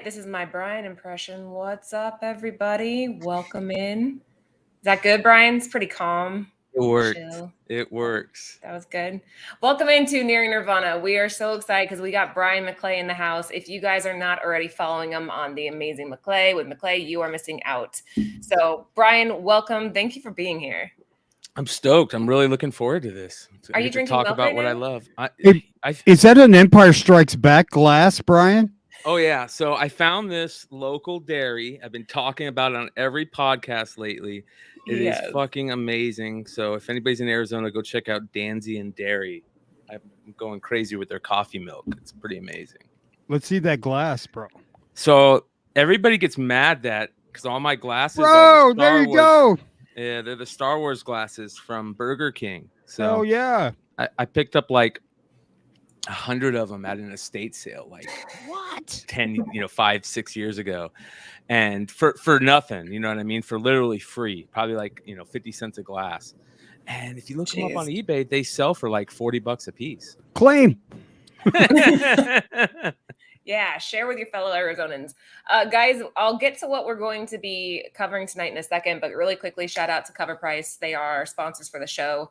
This is my Brian impression. What's up, everybody? Welcome in. Is that good, Brian? It's pretty calm. It worked. Chill. It works. That was good. Welcome into Nearing Nirvana. We are so excited because we got Brian McClay in the house. If you guys are not already following him on the amazing McClay with McClay, you are missing out. So, Brian, welcome. Thank you for being here. I'm stoked. I'm really looking forward to this. Are you drinking talk milk about right what now? I love? Is that an Empire Strikes Back glass, Brian? Oh yeah. So I found this local dairy. I've been talking about it on every podcast lately. It is fucking amazing. So if anybody's in Arizona, go check out Danzy and Dairy. I'm going crazy with their coffee milk. It's pretty amazing. Let's see that glass, bro. So everybody gets mad that because all my glasses Bro, there you go. Yeah, they're the Star Wars glasses from Burger King. So yeah, I picked up like 100 of them at an estate sale, like what 5-6 years ago, and for nothing, you know what I mean, for literally free, probably like 50 cents a glass. And if you look them up on eBay, they sell for like $40 a piece. Claim. Yeah, share with your fellow Arizonans. Guys, I'll get to what we're going to be covering tonight in a second, but really quickly, shout out to Cover Price. They are sponsors for the show.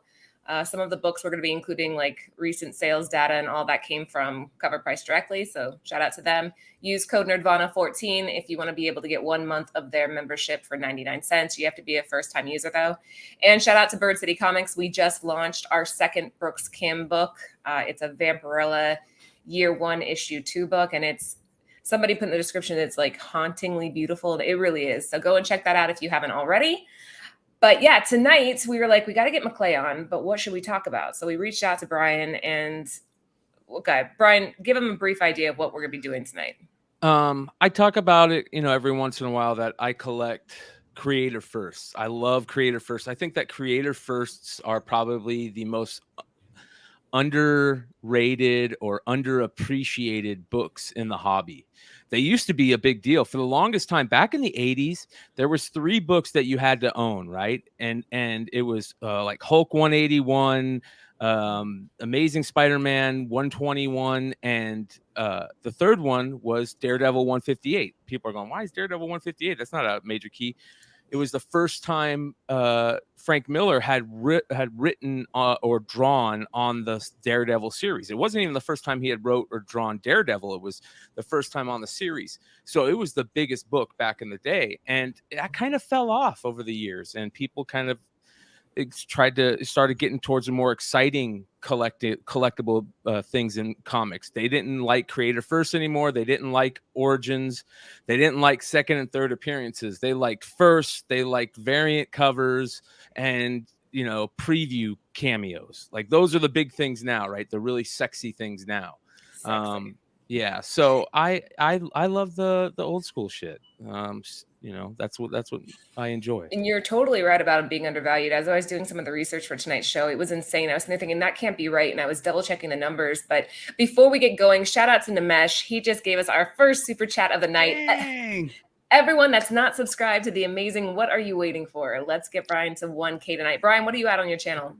Some of the books we're going to be including, like recent sales data and all that, came from Cover Price directly, so shout out to them. Use code Nerdvana14 if you want to be able to get 1 month of their membership for 99 cents. You have to be a first-time user, though. And shout out to Bird City Comics. We just launched our second Brooks Kim book. It's a Vampirella Year 1 Issue 2 book, and it's somebody put in the description it's like hauntingly beautiful. It really is. So go and check that out if you haven't already. But yeah, tonight we were like, we got to get McClay on, but what should we talk about? So we reached out to Brian, and okay, Brian, give him a brief idea of what we're gonna be doing tonight. I talk about it, every once in a while, that I collect creator firsts. I love creator firsts. I think that creator firsts are probably the most underrated or underappreciated books in the hobby. They used to be a big deal for the longest time. Back in the 80s, there was 3 books that you had to own, right? And it was like Hulk 181, Amazing Spider-Man 121, and the third one was Daredevil 158. People are going, why is Daredevil 158? That's not a major key. It was the first time Frank Miller had written or drawn on the Daredevil series. It wasn't even the first time he had wrote or drawn Daredevil. It was the first time on the series. So it was the biggest book back in the day. And that kind of fell off over the years. And people kind of started getting towards a more exciting collectible things in comics. They didn't like creator first anymore. They didn't like origins. They didn't like second and third appearances. They liked first. They liked variant covers and preview cameos. Like those are the big things now, right? The really sexy things now. Yeah, so I love the old school shit. That's what I enjoy. And you're totally right about him being undervalued. As I was doing some of the research for tonight's show, it was insane. I was thinking that can't be right, and I was double checking the numbers. But before we get going, shout out to Nimesh. He just gave us our first super chat of the night. Dang. Everyone that's not subscribed to the amazing What Are You Waiting For? Let's get Brian to 1K tonight. Brian, what are you at on your channel?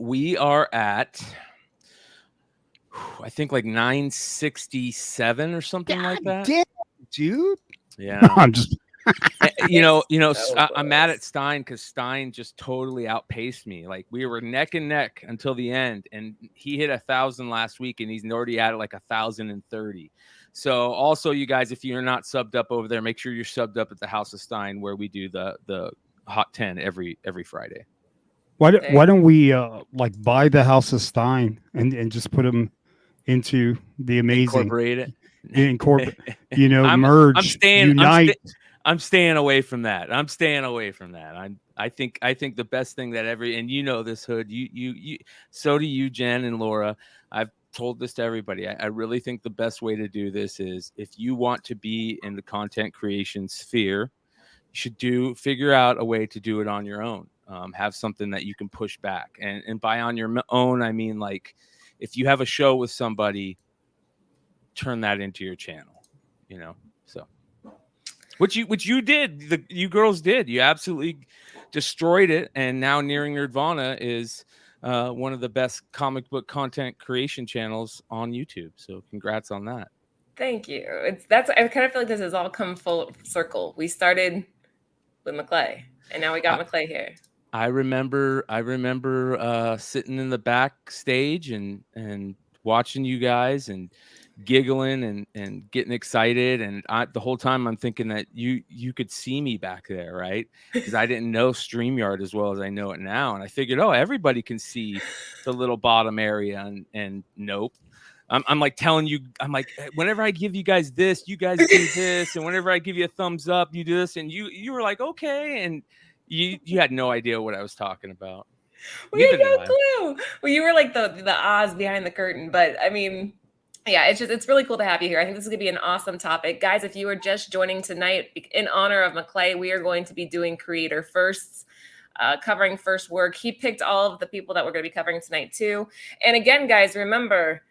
We are at, I think, like 967 or something like that. Damn, dude. Yeah. No, I'm just I'm mad at Stein because Stein just totally outpaced me. Like we were neck and neck until the end, and he hit 1,000 last week, and he's already at like 1,030. So also, you guys, if you're not subbed up over there, make sure you're subbed up at the House of Stein, where we do the Hot 10 every Friday. Why don't we buy the House of Stein and just put them into the amazing, incorporate it, merge, unite. I'm staying away from that. I think the best thing that this, Hood, you so do you, Jen and Laura. I've told this to everybody. I really think the best way to do this is, if you want to be in the content creation sphere, you should figure out a way to do it on your own. Have something that you can push back, and by on your own, I mean, like, if you have a show with somebody, turn that into your channel, so which you did, you girls did. You absolutely destroyed it, and now Nearing Nerdvana is one of the best comic book content creation channels on YouTube. So congrats on that. Thank you. I kind of feel like this has all come full circle. We started with McClay, and now we got McClay here. I remember sitting in the backstage and watching you guys and giggling and getting excited, and the whole time I'm thinking that you could see me back there, right? Because I didn't know StreamYard as well as I know it now, and I figured, oh, everybody can see the little bottom area, and nope. I'm like telling you, I'm like, whenever I give you guys this, you guys do this, and whenever I give you a thumbs up, you do this, and you were like, okay, and you had no idea what I was talking about. We had no clue. Well, you were like the Oz behind the curtain, but I mean, yeah, it's really cool to have you here. I think this is gonna be an awesome topic, guys. If you are just joining tonight, in honor of McClay, we are going to be doing creator firsts. Covering first work. He picked all of the people that we're going to be covering tonight too. And again, guys, remember,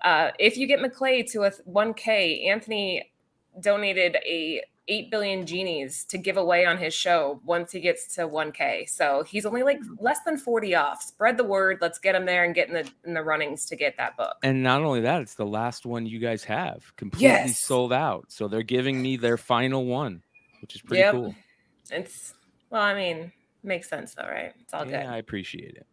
if you get McClay to a 1K, Anthony donated 8 billion genies to give away on his show once he gets to 1K. So he's only like less than 40 off. Spread the word. Let's get him there and get in the runnings to get that book. And not only that, it's the last one you guys have completely sold out. So they're giving me their final one, which is pretty cool. Well, I mean, makes sense though, right? It's all good. Yeah, I appreciate it.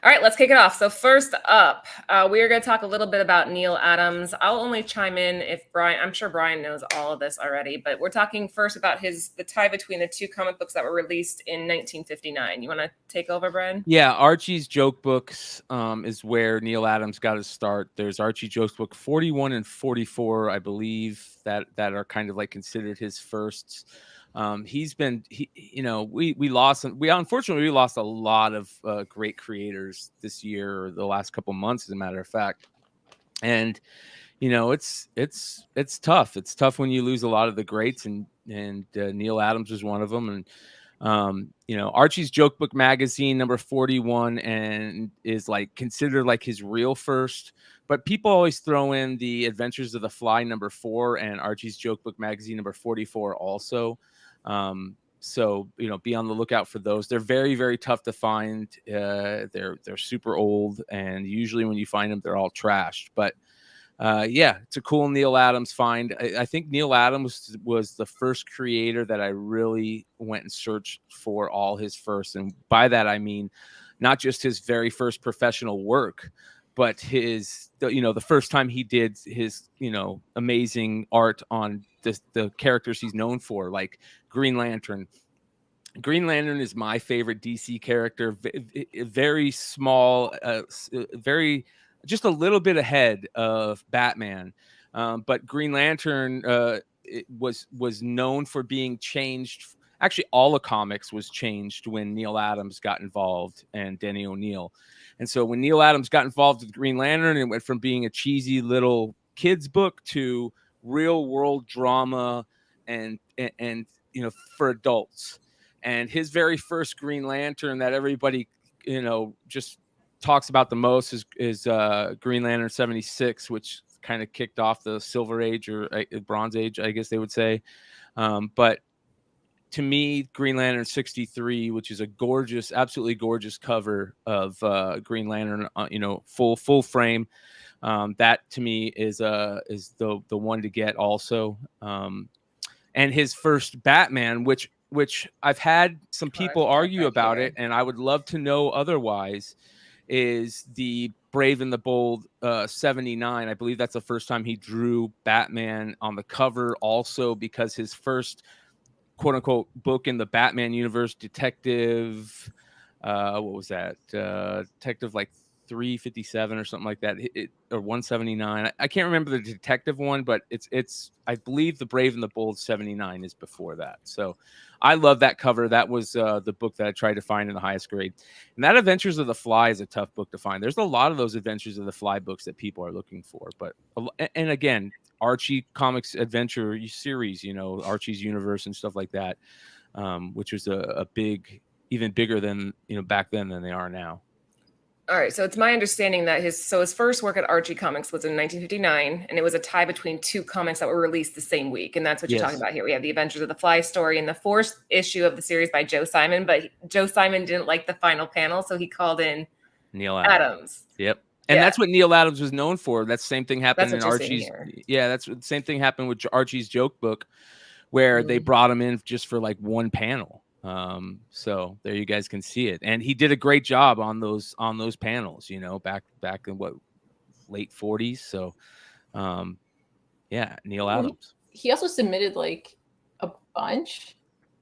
All right, let's kick it off. So first up, we are going to talk a little bit about Neal Adams. I'll only chime in if I'm sure Brian knows all of this already, but we're talking first about the tie between the two comic books that were released in 1959. You want to take over, Brian? Yeah, Archie's joke books is where Neal Adams got his start. There's Archie Joke's book 41 and 44, I believe, that are kind of like considered his firsts. We lost a lot of great creators this year, or the last couple months, as a matter of fact. And it's tough. It's tough when you lose a lot of the greats, and Neal Adams was one of them. And Archie's Joke Book magazine number 41 and is like considered like his real first. But people always throw in the Adventures of the Fly number 4 and Archie's Joke Book magazine number 44 also. So be on the lookout for those. They're very, very tough to find. They're super old, and usually when you find them, they're all trashed. But it's a cool Neal Adams find. I think Neal Adams was the first creator that I really went and searched for all his first, and by that I mean not just his very first professional work, but the first time he did his amazing art on the characters he's known for, like Green Lantern. Green Lantern is my favorite DC character. Very small, very just a little bit ahead of Batman, but Green Lantern was known for being changed. Actually, all the comics was changed when Neal Adams got involved and Denny O'Neil. And so when Neal Adams got involved with Green Lantern, it went from being a cheesy little kids book to real world drama and for adults. And his very first Green Lantern that everybody just talks about the most is Green Lantern 76, which kind of kicked off the Silver Age or Bronze Age, I guess they would say. But to me, Green Lantern 63, which is a gorgeous, absolutely gorgeous cover of Green Lantern, full frame. That to me is the one to get also. And his first Batman, which I've had some people argue about it, and I would love to know otherwise, is the Brave and the Bold 79. I believe that's the first time he drew Batman on the cover, also because his first quote unquote book in the Batman universe, Detective, what was that? Detective like 357 or something like that, or 179. I can't remember the detective one, but it's I believe the Brave and the Bold 79 is before that. So I love that cover. That was the book that I tried to find in the highest grade. And that Adventures of the Fly is a tough book to find. There's a lot of those Adventures of the Fly books that people are looking for. But and again, Archie Comics Adventure series, Archie's Universe and stuff like that, which was a big, even bigger than back then than they are now. All right, so it's my understanding that his first work at Archie Comics was in 1959, and it was a tie between two comics that were released the same week, and that's what you're talking about here. We have the Adventures of the Fly story and the fourth issue of the series by Joe Simon, but Joe Simon didn't like the final panel, so he called in Neal Adams. Yep. And that's what Neil Adams was known for. That same thing happened in Archie's. Yeah, that's the same thing happened with Archie's joke book, where they brought him in just for like one panel. So there you guys can see it. And he did a great job on those panels, you know, back in what, late 40s. So yeah, Neil Adams. He also submitted like a bunch.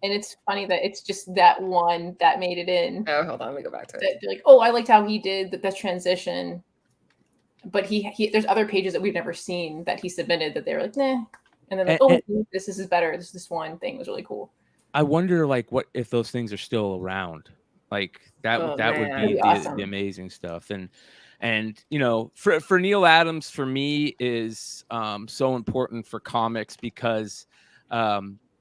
And it's funny that it's just that one that made it in. Oh, hold on, let me go back to it. Like, oh, I liked how he did the transition. But he there's other pages that we've never seen that he submitted that they were like, nah. And then like, this is better. This one thing was really cool. I wonder like what if those things are still around. Like that would be awesome. the amazing stuff. And you know, for Neil Adams, for me, is so important for comics because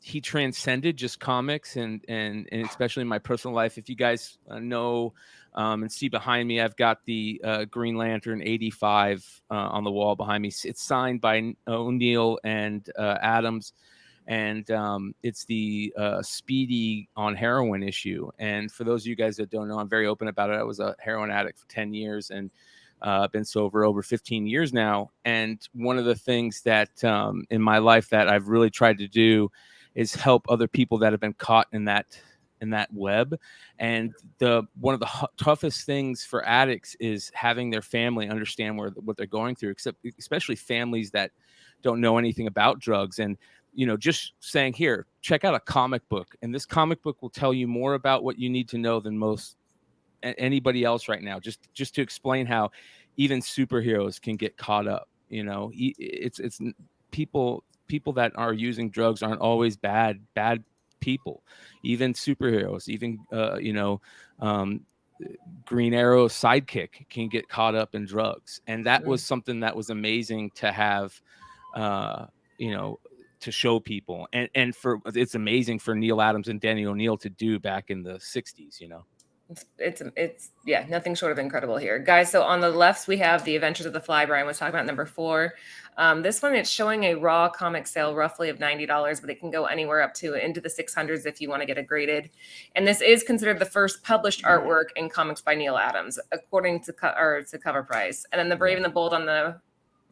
he transcended just comics and especially in my personal life. If you guys know and see behind me, I've got the Green Lantern 85 on the wall behind me. It's signed by O'Neill and Adams. And it's the Speedy on heroin issue. And for those of you guys that don't know, I'm very open about it. I was a heroin addict for 10 years and been sober over 15 years now. And one of the things that in my life that I've really tried to do is help other people that have been caught in that web. And one of the toughest things for addicts is having their family understand what they're going through, especially families that don't know anything about drugs. And you know, just saying, here, check out a comic book, and this comic book will tell you more about what you need to know than most anybody else right now. Just to explain how even superheroes can get caught up. You know, it's people that are using drugs aren't always bad people. Even superheroes, even Green Arrow's sidekick can get caught up in drugs, and that was something that was amazing to have. To show people, and it's amazing for Neil Adams and Danny O'Neill to do back in the 60s, you know. It's nothing short of incredible here, guys. So on the left we have the Adventures of the Fly. Brian was talking about number 4. This one, it's showing a raw comic sale roughly of $90, but it can go anywhere up to into the 600s if you want to get it graded. And this is considered the first published artwork in comics by Neil Adams, according to cover price. And then the Brave and the Bold on the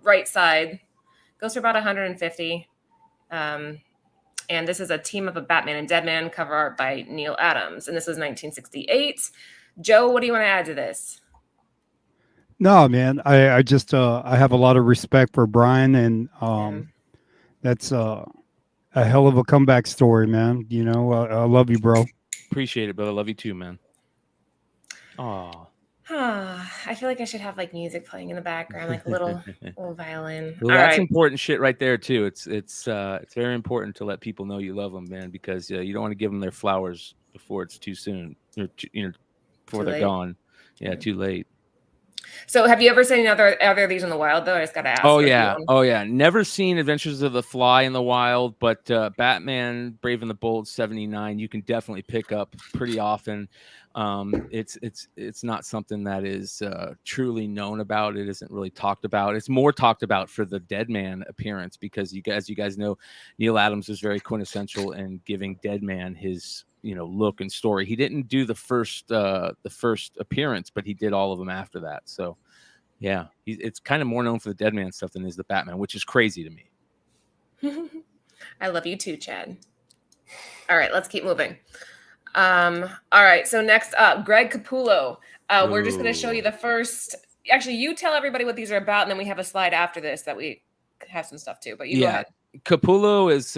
right side goes for about $150. And this is a team up of Batman and Deadman, cover art by Neil Adams. And this was 1968. Joe, what do you want to add to this? No, man, I just I have a lot of respect for Brian, and that's a hell of a comeback story, man. You know, I love you, bro. Appreciate it, brother. Love you too, man. Oh. I feel like I should have like music playing in the background, like a little violin. Well, that's important shit right there too. It's very important to let people know you love them, man, because you don't want to give them their flowers before it's too soon, or before they're gone. Yeah, too late. So have you ever seen other of these in the wild, though? I just got to ask. Oh, yeah. Never seen Adventures of the Fly in the wild, but Batman, Brave and the Bold 79, you can definitely pick up pretty often. It's not something that is truly known about. It isn't really talked about. It's more talked about for the Deadman appearance, because you guys know, Neil Adams was very quintessential in giving Deadman his look and story. He didn't do the first appearance, but he did all of them after that. So yeah, it's kind of more known for the Deadman stuff than is the Batman, which is crazy to me. I love you too, Chad. All right, let's keep moving. All right, so next up, Greg Capullo. We're just going to show you the first. Actually, you tell everybody what these are about, and then we have a slide after this that we have some stuff too. But you go ahead. Capullo is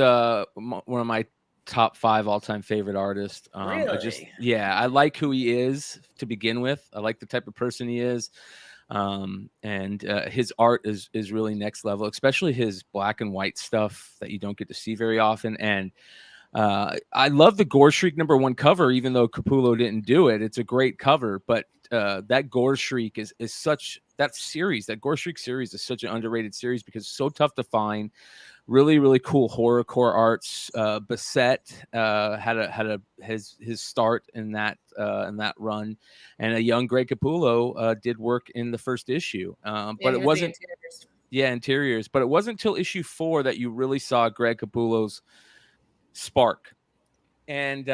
one of my top 5 all-time favorite artists. Really? I like who he is to begin with. I like the type of person he is. And his art is really next level, especially his black and white stuff that you don't get to see very often. And I love the Gore Shriek #1 cover, even though Capullo didn't do it. It's a great cover, but that Gore Shriek is such, that Gore Shriek series is such an underrated series because it's so tough to find. Really, really cool horrorcore arts. Bissett had his start in that run, and a young Greg Capullo did work in the first issue. But it wasn't interiors. But it wasn't until issue 4 that you really saw Greg Capullo's spark. And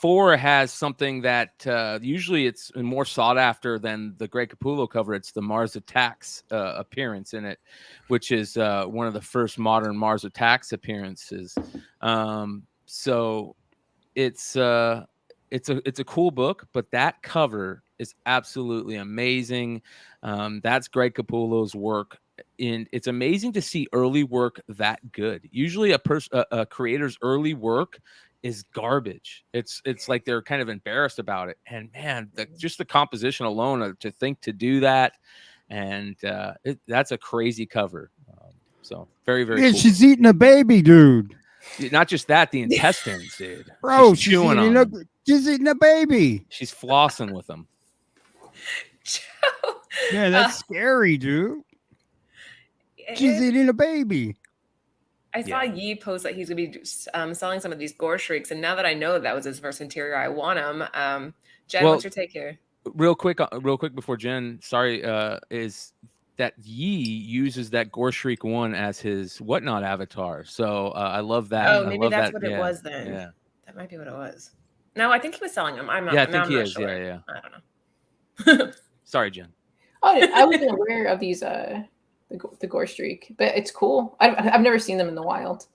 4 has something that usually it's more sought after than the Greg Capullo cover. It's the Mars Attacks appearance in it, which is one of the first modern Mars Attacks appearances. So it's a cool book, but that cover is absolutely amazing. That's Greg Capullo's work. And it's amazing to see early work that good. Usually a creator's early work is garbage. It's like they're kind of embarrassed about it. And man, just the composition alone to think to do that, and that's a crazy cover. So very, very cool. She's eating a baby, dude. Not just that, the intestines, dude. Bro, she's chewing on them. She's eating a baby. She's flossing with them. Yeah, that's scary, dude. She's eating a baby. I saw Yi post that he's going to be selling some of these gore shrieks, and now that I know that was his first interior, I want them. Jen, what's your take here? Real quick before Jen, sorry, is that Yi uses that Gore Shriek 1 as his Whatnot avatar. So I love that. Oh, maybe that's what it was then. Yeah. That might be what it was. No, I think he was selling them. I'm not. Yeah, I think he is. Sure. Yeah. I don't know. Sorry, Jen. Oh, I wasn't aware of these the Gore Streak, but it's cool. I've never seen them in the wild.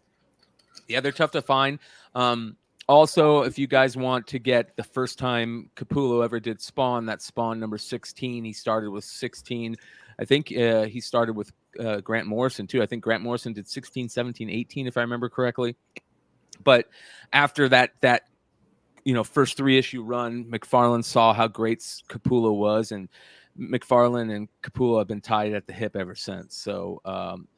Yeah, they're tough to find. Also, if you guys want to get the first time Capullo ever did Spawn, that's Spawn number 16. He started with 16. I think he started with Grant Morrison too. I think Grant Morrison did 16, 17, 18, if I remember correctly. But after that first 3-issue run, McFarlane saw how great Capullo was, and McFarlane and Capullo have been tied at the hip ever since. So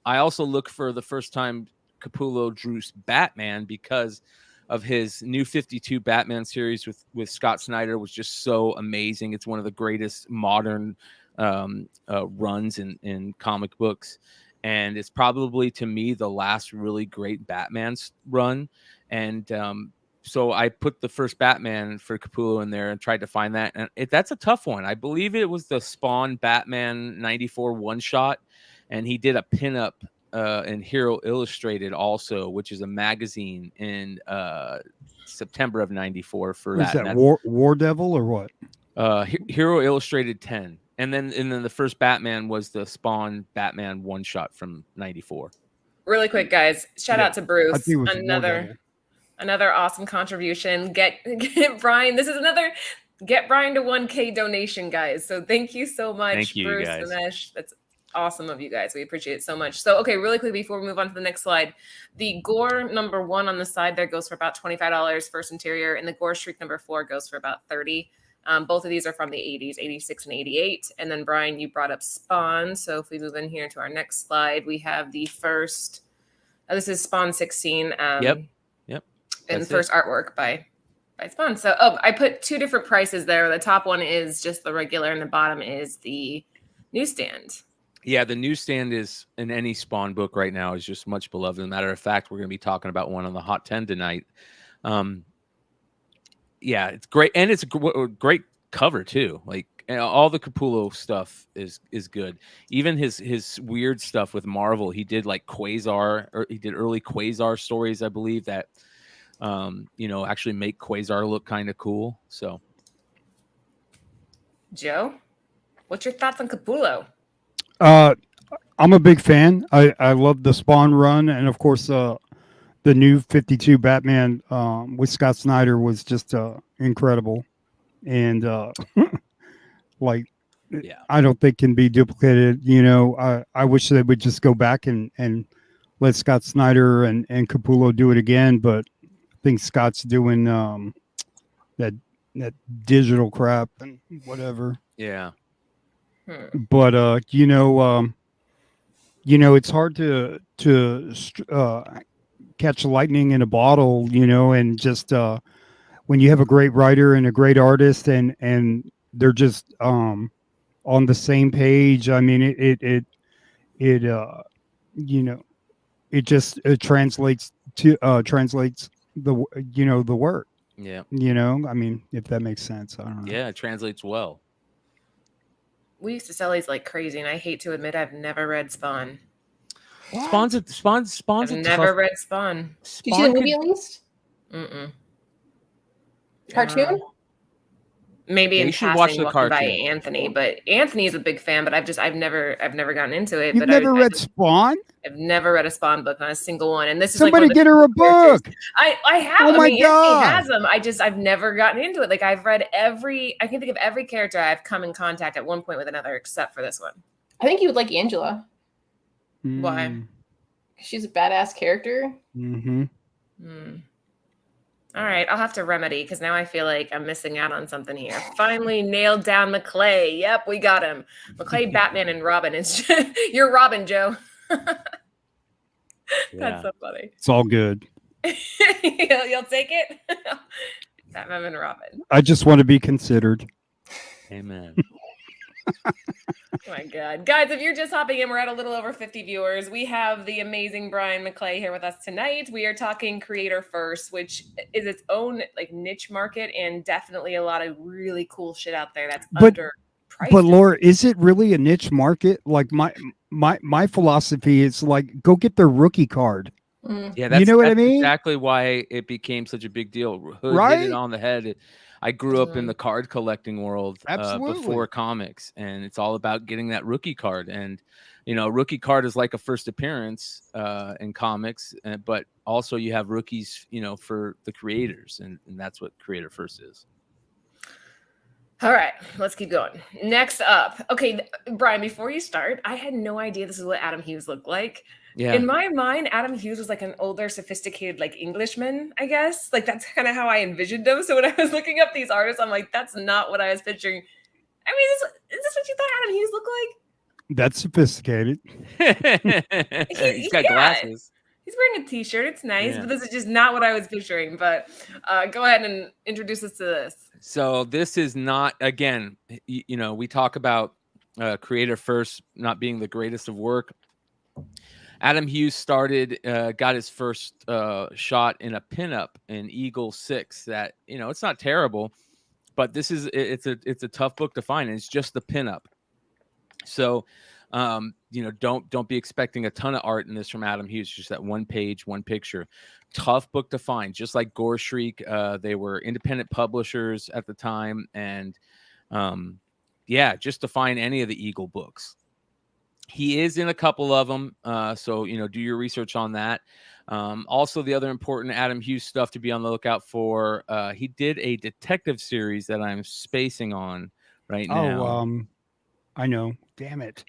I also look for the first time Capullo drew Batman because of his new 52 Batman series with Scott Snyder was just so amazing. It's one of the greatest modern runs in comic books, and it's probably, to me, the last really great Batman run. And so I put the first Batman for Capullo in there and tried to find that, and that's a tough one. I believe it was the Spawn Batman 94 one-shot, and he did a pinup in Hero Illustrated also, which is a magazine in September of 94 for that. Is that War Devil or what? Hero Illustrated 10. And then the first Batman was the Spawn Batman one shot from 94. Really quick, guys. Shout out to Bruce. I think it was another awesome contribution. Get Brian. This is another get Brian to 1K donation, guys. So thank you so much, thank you, Bruce, guys. Dinesh. That's awesome of you guys. We appreciate it so much. So, okay, really quick before we move on to the next slide, the Gore number 1 on the side there goes for about $25 first interior, and the Gore Shriek number 4 goes for about $30. Both of these are from the 80s, 86 and 88. And then, Brian, you brought up Spawn. So if we move in here to our next slide, we have the first, this is Spawn 16. Yep. And the first artwork by Spawn. So, I put 2 different prices there. The top one is just the regular, and the bottom is the newsstand. Yeah, the newsstand is in any Spawn book right now is just much beloved. As a matter of fact, we're going to be talking about one on the Hot 10 tonight. Yeah, it's great, and it's a great cover too. Like all the Capullo stuff is good. Even his weird stuff with Marvel, he did like Quasar, or he did early Quasar stories, I believe, that actually make Quasar look kind of cool. So, Joe, what's your thoughts on Capullo? I'm a big fan. I love the Spawn run, and of course the new 52 Batman with Scott Snyder was just incredible, and I don't think can be duplicated. I wish they would just go back and let Scott Snyder and Capullo do it again, but I think Scott's doing that digital crap and whatever. Yeah. But it's hard to catch lightning in a bottle, and just when you have a great writer and a great artist and they're just on the same page. I mean, it just translates the work. Yeah. I mean, if that makes sense. I don't know. Yeah, it translates well. We used to sell these like crazy, and I hate to admit I've never read Spawn. Spawn's I've never read Spawn. Did you see the movie at least? Mm-mm. Cartoon? Maybe Yeah, in you should watch passing the walking by cartoon. Anthony, but Anthony's a big fan, but I've never gotten into it. You've But never read Spawn? I've never read a Spawn book, not a single one. And this is Somebody like one of the get her a characters. book. I have. Oh my Anthony God. has them. I've never gotten into it. Like I've read I can think of every character I've come in contact at one point with another, except for this one. I think you would like Angela. Why? She's a badass character. Mm-hmm. All right, I'll have to remedy because now I feel like I'm missing out on something here. Finally nailed down McClay. Yep, we got him. McClay, Batman, and Robin. You're Robin, Joe. That's so funny. It's all good. You'll take it? Batman and Robin. I just want to be considered. Amen. Oh my God. Guys, if you're just hopping in, we're at a little over 50 viewers. We have the amazing Brian McClay here with us tonight. We are talking creator first, which is its own like niche market and definitely a lot of really cool shit out there that's underpriced. But Laura, is it really a niche market? Like my philosophy is like, go get their rookie card. Yeah, that's, you know what I that's mean? exactly why it became such a big deal. Hood Right? hit it on the head. I grew up in the card collecting world before comics, and it's all about getting that rookie card. And a rookie card is like a first appearance in comics, but also you have rookies, for the creators, and that's what creator first is. All right, let's keep going. Next up. Okay, Brian, before you start, I had no idea this is what Adam Hughes looked like. Yeah. In my mind, Adam Hughes was like an older, sophisticated, like Englishman, I guess. Like that's kind of how I envisioned him. So when I was looking up these artists, I'm like, that's not what I was picturing. I mean, is this what you thought Adam Hughes looked like? That's sophisticated. He's got glasses. He's wearing a t-shirt. It's nice, but this is just not what I was picturing. But go ahead and introduce us to this. So this is not, again, we talk about creator first not being the greatest of work. Adam Hughes got his first shot in a pinup in Eagle 6 that, it's not terrible, but it's a tough book to find. And it's just the pinup. So, don't be expecting a ton of art in this from Adam Hughes, just that one page, one picture. Tough book to find, just like Gore Shriek. They were independent publishers at the time. And just to find any of the Eagle books. He is in a couple of them. So, do your research on that. Also, the other important Adam Hughes stuff to be on the lookout for. He did a detective series that I'm spacing on right now. Oh, I know. Damn it.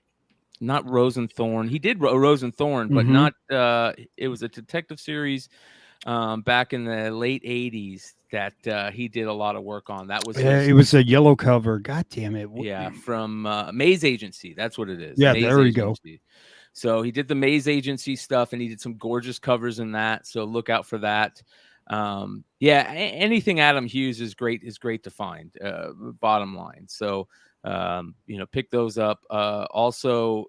Not Rose and Thorn. He did Rose and Thorn, but not. It was a detective series back in the late 80s that he did a lot of work on. That was it was a yellow cover. God damn it. Yeah, from Maze Agency. That's what it is. Yeah, Maze there we Agency. go. So he did the Maze Agency stuff, and he did some gorgeous covers in that. So look out for that. Anything Adam Hughes is great to find. Bottom line. So pick those up. Also,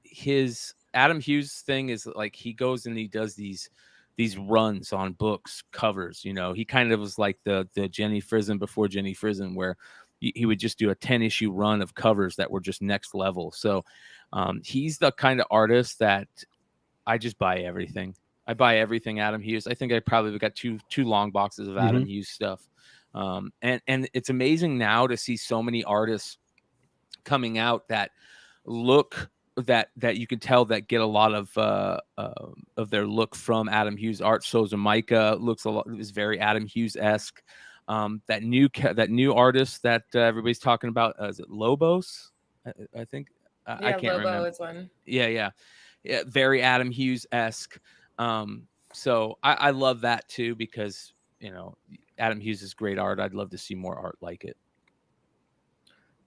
his Adam Hughes thing is like he goes and he does these runs on books covers. He kind of was like the Jenny Frison before Jenny Frison, where he would just do a 10-issue run of covers that were just next level. So he's the kind of artist that I just buy everything. I buy everything Adam Hughes. I think I probably got two long boxes of Adam Hughes stuff. And it's amazing now to see so many artists coming out that look that you can tell that get a lot of their look from Adam Hughes art. So Micah looks is very Adam Hughes-esque. That new artist that everybody's talking about, is it Lobos? I think I can't remember. Lobo is one. Yeah, very Adam Hughes-esque. So I love that too, because Adam Hughes is great art. I'd love to see more art like it.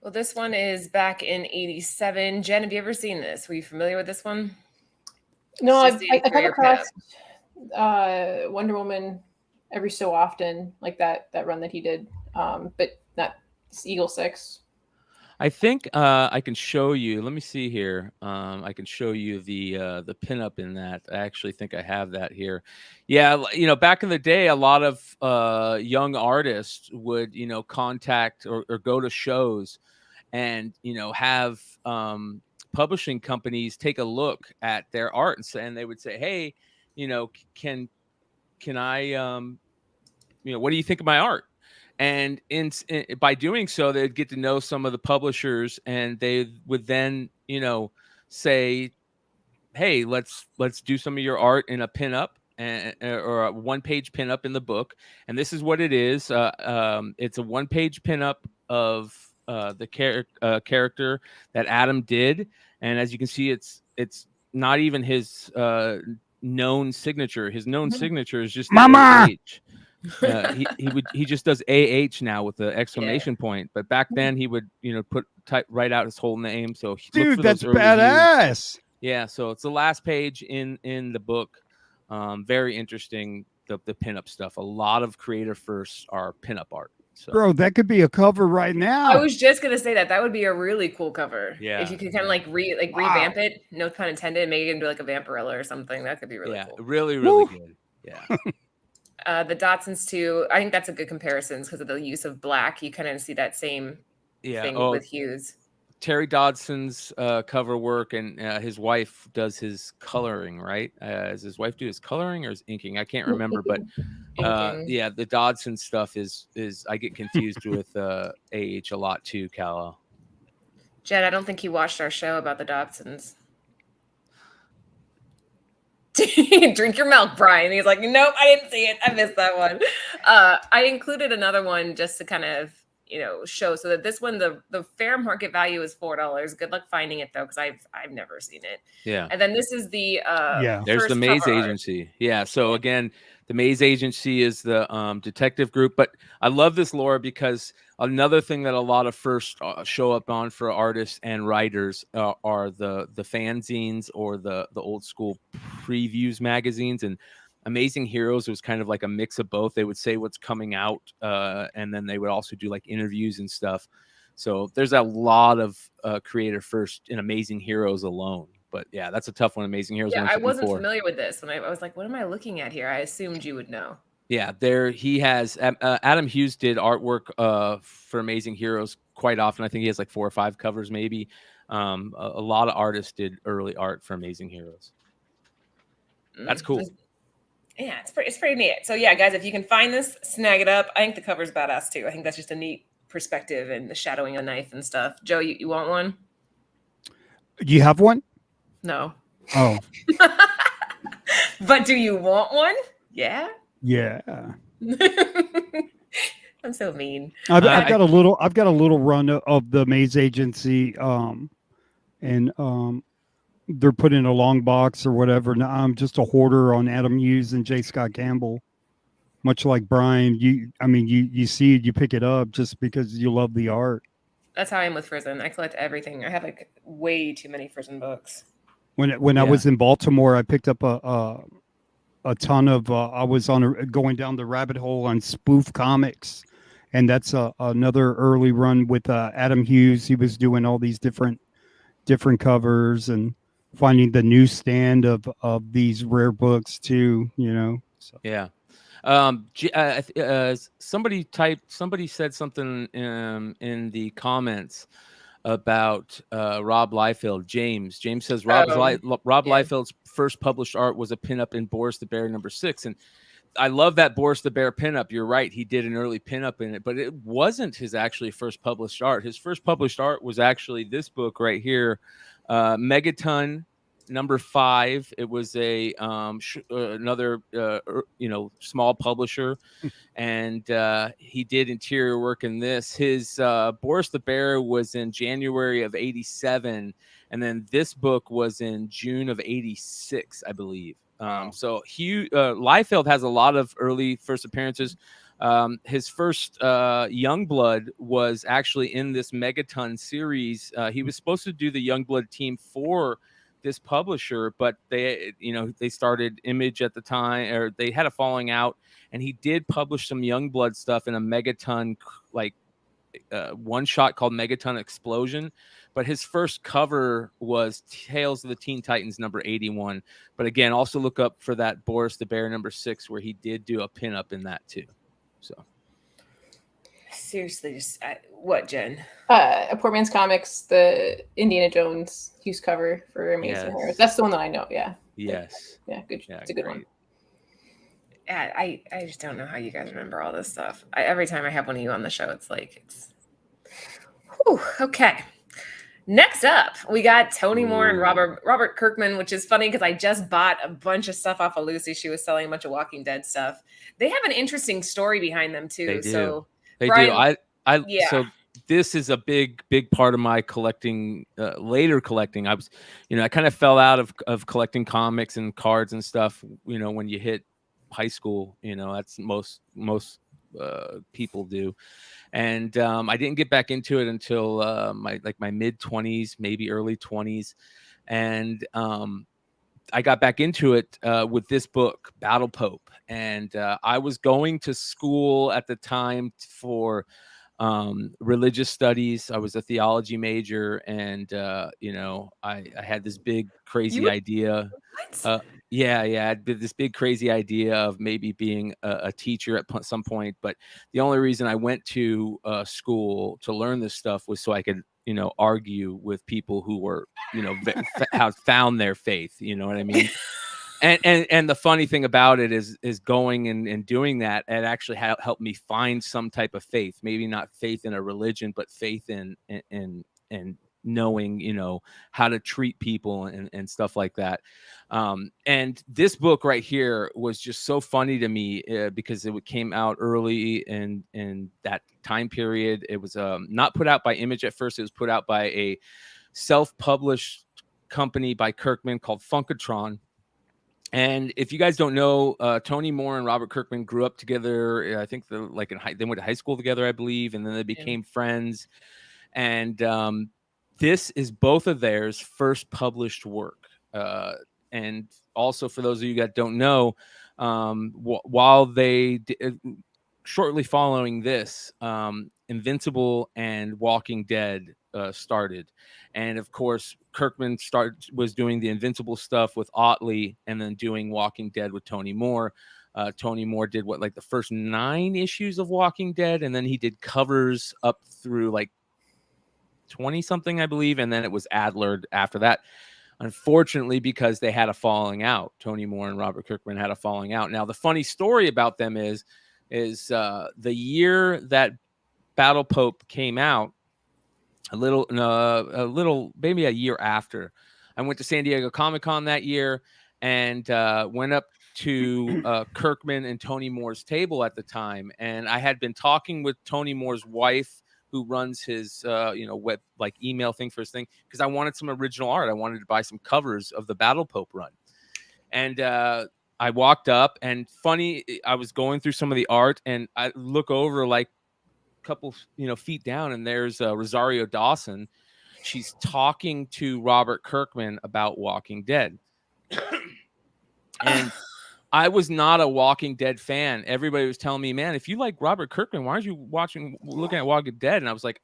Well, this one is back in 87. Jen, have you ever seen this? Were you familiar with this one? No, I come across Wonder Woman every so often, like that run that he did, but not Eagle 6. I think I can show you. Let me see here. I can show you the pinup in that. I actually think I have that here. Yeah, back in the day, a lot of young artists would contact or go to shows, and have publishing companies take a look at their art, and they would say, "Hey, can I what do you think of my art? And by doing so, they'd get to know some of the publishers, and they would then, say, hey, let's do some of your art in a pinup or a one-page pinup in the book. And this is what it is. It's a one-page pinup of the character that Adam did. And as you can see, it's not even his known signature. His known signature is just the Mama! AH. He just does AH now with the exclamation point. But back then he would write out his whole name. So look Dude, for that's those early Hughes. badass. Yeah, so it's the last page in the book. Very interesting. The pinup stuff. A lot of creator firsts are pinup art. So. Bro, that could be a cover right now. I was just gonna say that would be a really cool cover. Yeah, if you could kind of revamp it, no pun intended, and make it into like a Vampirella or something. That could be really cool. Really Woo. good. Yeah. The Dotsons too. I think that's a good comparison because of the use of black. You kind of see that same thing with Hughes. Terry Dodson's cover work, and his wife does his coloring, right? Does his wife do his coloring or his inking? I can't remember, but the Dodson stuff is I get confused with AH a lot too, Calla. Jed, I don't think he watched our show about the Dodsons. Drink your milk, Brian. He's like, nope, I didn't see it. I missed that one. I included another one just to kind of show so that this one the fair market value is $4. Good luck finding it though, because I've never seen it. Yeah. And then this is the there's the Maze Agency. Yeah. So again, the Maze Agency is the detective group. But I love this, Laura, because another thing that a lot of first show up on for artists and writers are the fanzines or the old school previews magazines. And Amazing Heroes was kind of like a mix of both. They would say what's coming out, and then they would also do like interviews and stuff. So there's a lot of creator first in Amazing Heroes alone. But yeah, that's a tough one. Amazing Heroes. Yeah, I wasn't familiar with this when I was like, what am I looking at here? I assumed you would know. Yeah, there he has. Adam Hughes did artwork for Amazing Heroes quite often. I think he has like 4 or 5 covers, maybe. A lot of artists did early art for Amazing Heroes. That's cool. Yeah, it's pretty neat. So yeah, guys, if you can find this, snag it up. I think the cover's badass too. I think that's just a neat perspective and the shadowing of the knife and stuff. Joe, you want one? Do you have one? No. Oh. But do you want one? Yeah. Yeah. I'm so mean. I've got a little run of the Maze Agency, and they're put in a long box or whatever. Now I'm just a hoarder on Adam Hughes and J. Scott Campbell. Much like Brian, you see it, you pick it up just because you love the art. That's how I am with Frizzen. I collect everything. I have like way too many Frizzen books. When I was in Baltimore, I picked up a ton of. I was going down the rabbit hole on spoof comics, and that's another early run with Adam Hughes. He was doing all these different covers and finding the newsstand of these rare books too. So. Yeah. Somebody said something in the comments about Rob Liefeld. James says Rob Liefeld's first published art was a pinup in Boris the Bear #6, and I love that Boris the Bear pinup. You're right, he did an early pinup in it, but it wasn't his actually first published art. His first published art was actually this book right here, Megaton #5. It was a another small publisher, and he did interior work in this. His Boris the Bear was in January of '87, and then this book was in June of '86, I believe. So Liefeld has a lot of early first appearances. His first Youngblood was actually in this Megaton series. He was supposed to do the Youngblood team for this publisher, but they started Image at the time, or they had a falling out, and he did publish some Youngblood stuff in a Megaton one shot called Megaton Explosion. But his first cover was Tales of the Teen Titans #81. But again, also look up for that Boris the Bear #6, where he did do a pinup in that too. So seriously, just what, Jen? A Poor Man's Comics, the Indiana Jones Hughes cover for Amazing Heroes. That's the one that I know. Yeah. Yes. Yeah. Good. Yeah, it's a good one. I just don't know how you guys remember all this stuff. Every time I have one of you on the show, it's like whew, okay. Next up, we got Tony Moore and Robert Kirkman, which is funny because I just bought a bunch of stuff off of Lucy. She was selling a bunch of Walking Dead stuff. They have an interesting story behind them too. They do. So They Brian, do. yeah. So this is a big part of my collecting, later collecting. I kind of fell out of collecting comics and cards and stuff, when you hit high school, that's most people do. And I didn't get back into it until my mid 20s, maybe early 20s. And I got back into it with this book, Battle Pope. And I was going to school at the time for religious studies. I was a theology major, and I had this big crazy idea. What? Yeah, I had this big crazy idea of maybe being a teacher at some point. But the only reason I went to school to learn this stuff was so I could argue with people who were have found their faith. You know what I mean? And the funny thing about it is going and doing that, it actually helped me find some type of faith. Maybe not faith in a religion, but faith in knowing how to treat people and stuff like that. And this book right here was just so funny to me because it came out early in that time period. It was not put out by Image at first. It was put out by a self-published company by Kirkman called Funkatron. And if you guys don't know, Tony Moore and Robert Kirkman grew up together. I think they went to high school together, I believe, and then they became friends. And this is both of theirs first published work. And also, for those of you that don't know, while they shortly following this, Invincible and Walking Dead started. And of course, Kirkman was doing the Invincible stuff with Otley, and then doing Walking Dead with Tony Moore. Tony Moore did the first 9 issues of Walking Dead, and then he did covers up through 20 something, I believe, and then it was Adler after that. Unfortunately, because they had a falling out, Tony Moore and Robert Kirkman had a falling out. Now, the funny story about them is the year that Battle Pope came out, a little maybe a year after, I went to San Diego Comic-Con that year and went up to Kirkman and Tony Moore's table at the time. And I had been talking with Tony Moore's wife, who runs his web email thing for his thing, because I wanted some original art. I wanted to buy some covers of the Battle Pope run. And I walked up, and funny, I was going through some of the art, and I look over a couple feet down, and there's Rosario Dawson. She's talking to Robert Kirkman about Walking Dead. And I was not a Walking Dead fan. Everybody was telling me, man, if you like Robert Kirkman, why aren't you looking at Walking Dead? And I was like,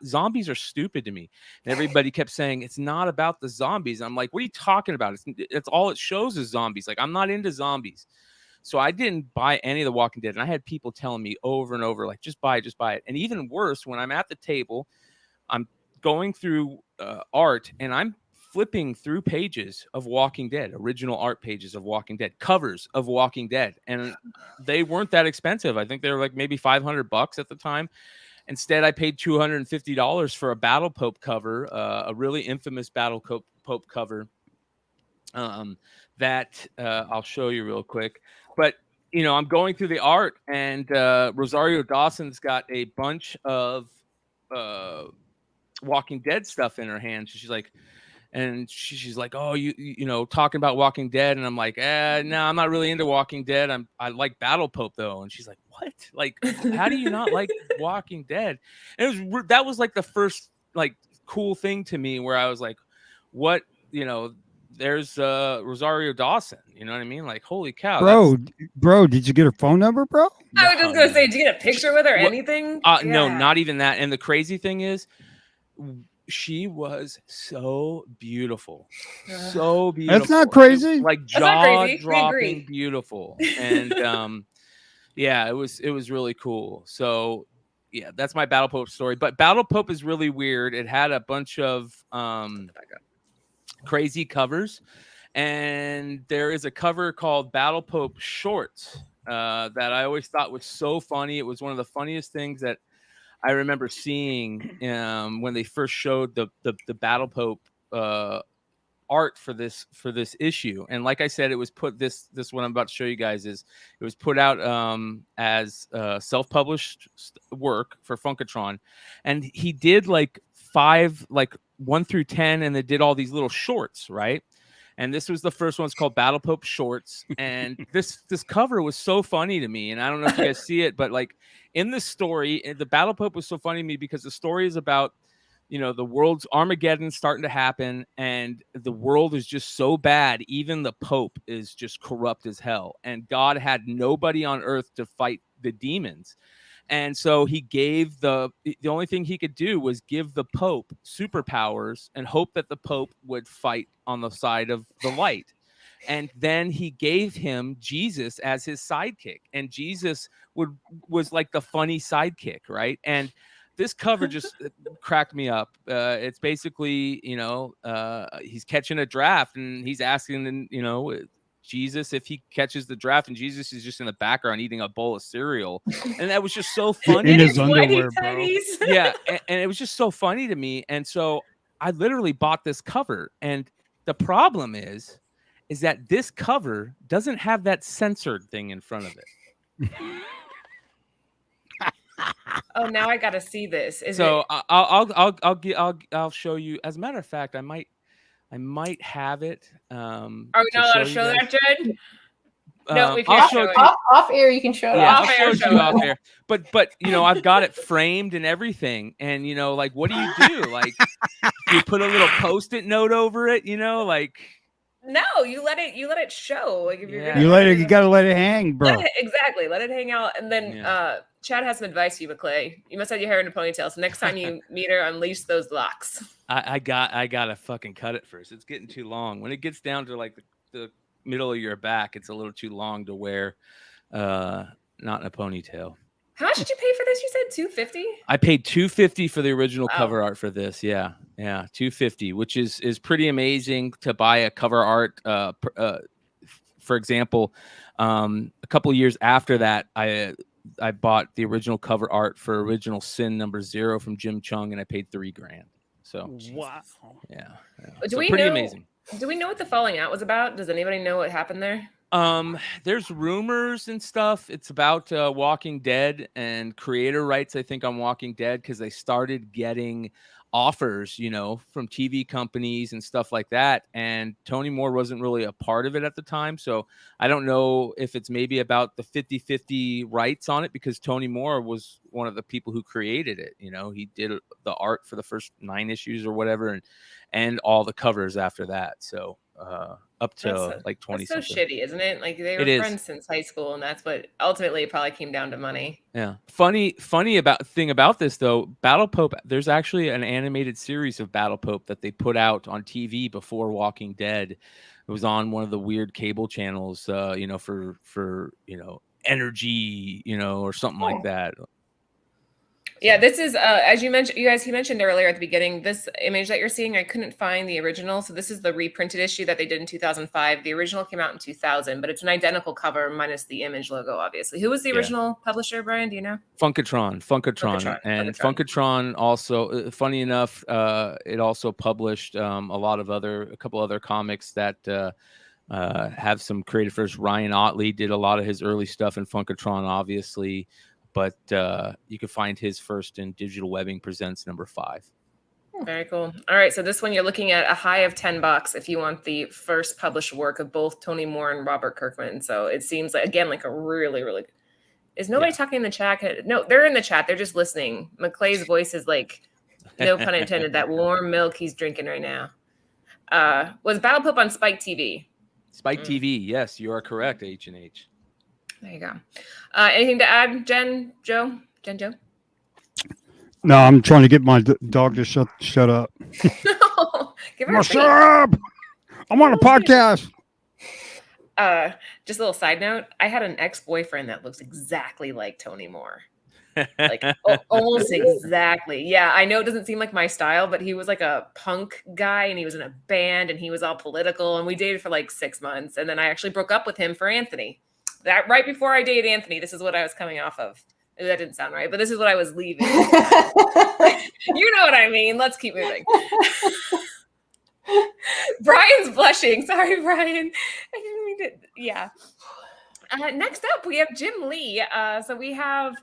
zombies are stupid to me. And everybody kept saying, it's not about the zombies. I'm like, what are you talking about? It's all it shows is zombies. I'm not into zombies. So I didn't buy any of the Walking Dead. And I had people telling me over and over, just buy it. And even worse, when I'm at the table, I'm going through art, and I'm flipping through pages of Walking Dead, original art pages of Walking Dead, covers of Walking Dead. And they weren't that expensive. I think they were maybe $500 at the time. Instead, I paid $250 for a Battle Pope cover, a really infamous Battle Pope cover that I'll show you real quick. But, I'm going through the art, and Rosario Dawson's got a bunch of Walking Dead stuff in her hands. She's like, oh, you talking about Walking Dead, and I'm like, no, I'm not really into Walking Dead. I like Battle Pope though. And she's like, what? How do you not like Walking Dead? And that was the first cool thing to me, where I was like, what, there's Rosario Dawson, you know what I mean? Holy cow, bro, did you get her phone number, bro? I was just gonna say, did you get a picture with her or anything? No, not even that. And the crazy thing is, she was so beautiful. So beautiful. That's not crazy. Jaw-dropping beautiful. And yeah, it was really cool. So yeah, that's my Battle Pope story. But Battle Pope is really weird. It had a bunch of crazy covers. And there is a cover called Battle Pope Shorts. that I always thought was so funny. It was one of the funniest things that I remember seeing when they first showed the Battle Pope art for this issue. And like I said, it was put this what I'm about to show you guys is it was put out as self-published work for Funkatron, and he did like 5, like 1 through 10, and they did all these little shorts, right? And this was the first one. It's called Battle Pope Shorts. And this cover was so funny to me. And I don't know if you guys see it, but like in the story, the Battle Pope was so funny to me because the story is about, you know, the world's Armageddon starting to happen, and the world is just so bad. Even the Pope is just corrupt as hell. And God had nobody on earth to fight the demons. And so he gave the only thing he could do was give the Pope superpowers and hope that the Pope would fight on the side of the light. And then he gave him Jesus as his sidekick, and Jesus was like the funny sidekick, right? And this cover just cracked me up. It's basically, you know, he's catching a draft, and he's asking, you know, Jesus if he catches the draft, and Jesus is just in the background eating a bowl of cereal. And that was just so funny. In his underwear, bro. Yeah, and it was just so funny to me. And so I literally bought this cover. And the problem is that this cover doesn't have that censored thing in front of it. Oh, now I gotta see this. I'll show you. As a matter of fact, I might have it. Are we not allowed to show that, Jen? No, we can't show it. Off air, you can show it. Yeah, I'll show you off air. But you know, I've got it framed and everything. And you know, like, what do you do? Like, you put a little Post-it note over it. You know, like. No, you let it show. Like if you're you gotta let it hang, bro. Exactly. Let it hang out. And then Chad has some advice for you, McClay. You must have your hair in a ponytail. So next time you meet her, unleash those locks. I gotta fucking cut it first. It's getting too long. When it gets down to like the middle of your back, it's a little too long to wear not in a ponytail. How much did you pay for this? You said $250? I paid $250 for the original cover art for this. Yeah, $250, which is pretty amazing to buy a cover art. For example, a couple of years after that, I bought the original cover art for Original Sin #0 from Jim Chung, and I paid $3,000. So wow, yeah. Do we know? Amazing. Do we know what the falling out was about? Does anybody know what happened there? There's rumors and stuff. It's about Walking Dead and creator rights, I think, on Walking Dead, because they started getting offers, you know, from TV companies and stuff like that. And Tony Moore wasn't really a part of it at the time. So I don't know if it's maybe about the 50-50 rights on it, because Tony Moore was one of the people who created it. You know, he did the art for the first 9 issues or whatever, and all the covers after that. So up to like 20. That's so shitty, isn't it? Like they were friends since high school, and that's what ultimately it probably came down to money. Yeah. Funny thing about this though, Battle Pope, there's actually an animated series of Battle Pope that they put out on TV before Walking Dead. It was on one of the weird cable channels, you know, for you know, Energy, you know, or something like that. Yeah, this is as you mentioned, he mentioned earlier at the beginning, this image that you're seeing, I couldn't find the original. So this is the reprinted issue that they did in 2005. The original came out in 2000, but it's an identical cover minus the image logo, obviously. Who was the original publisher, Brian? Do you know? Funkatron. And Funkatron also, funny enough, it also published a couple other comics that have some creative first. Ryan Otley did a lot of his early stuff in Funkatron, obviously. But you can find his first in Digital Webbing Presents #5. Very cool. All right, so this one you're looking at a high of $10 if you want the first published work of both Tony Moore and Robert Kirkman. So it seems like, again, like a really, really. Is nobody talking in the chat? No, they're in the chat. They're just listening. McClay's voice is like, no pun intended, that warm milk he's drinking right now. Was Battle Pope on Spike TV? Spike TV, yes, you are correct, H&H. There you go. Anything to add, Jen, Joe? No, I'm trying to get my dog to shut up. No, give her shut up! I'm on a podcast. Just a little side note. I had an ex-boyfriend that looks exactly like Tony Moore. Like almost exactly. Yeah, I know it doesn't seem like my style, but he was like a punk guy, and he was in a band, and he was all political, and we dated for like 6 months, and then I actually broke up with him for Anthony. That right before I dated Anthony, this is what I was coming off of. That didn't sound right, but this is what I was leaving. You know what I mean. Let's keep moving. Brian's blushing. Sorry, Brian. I didn't mean to. Yeah. Next up, we have Jim Lee. So we have,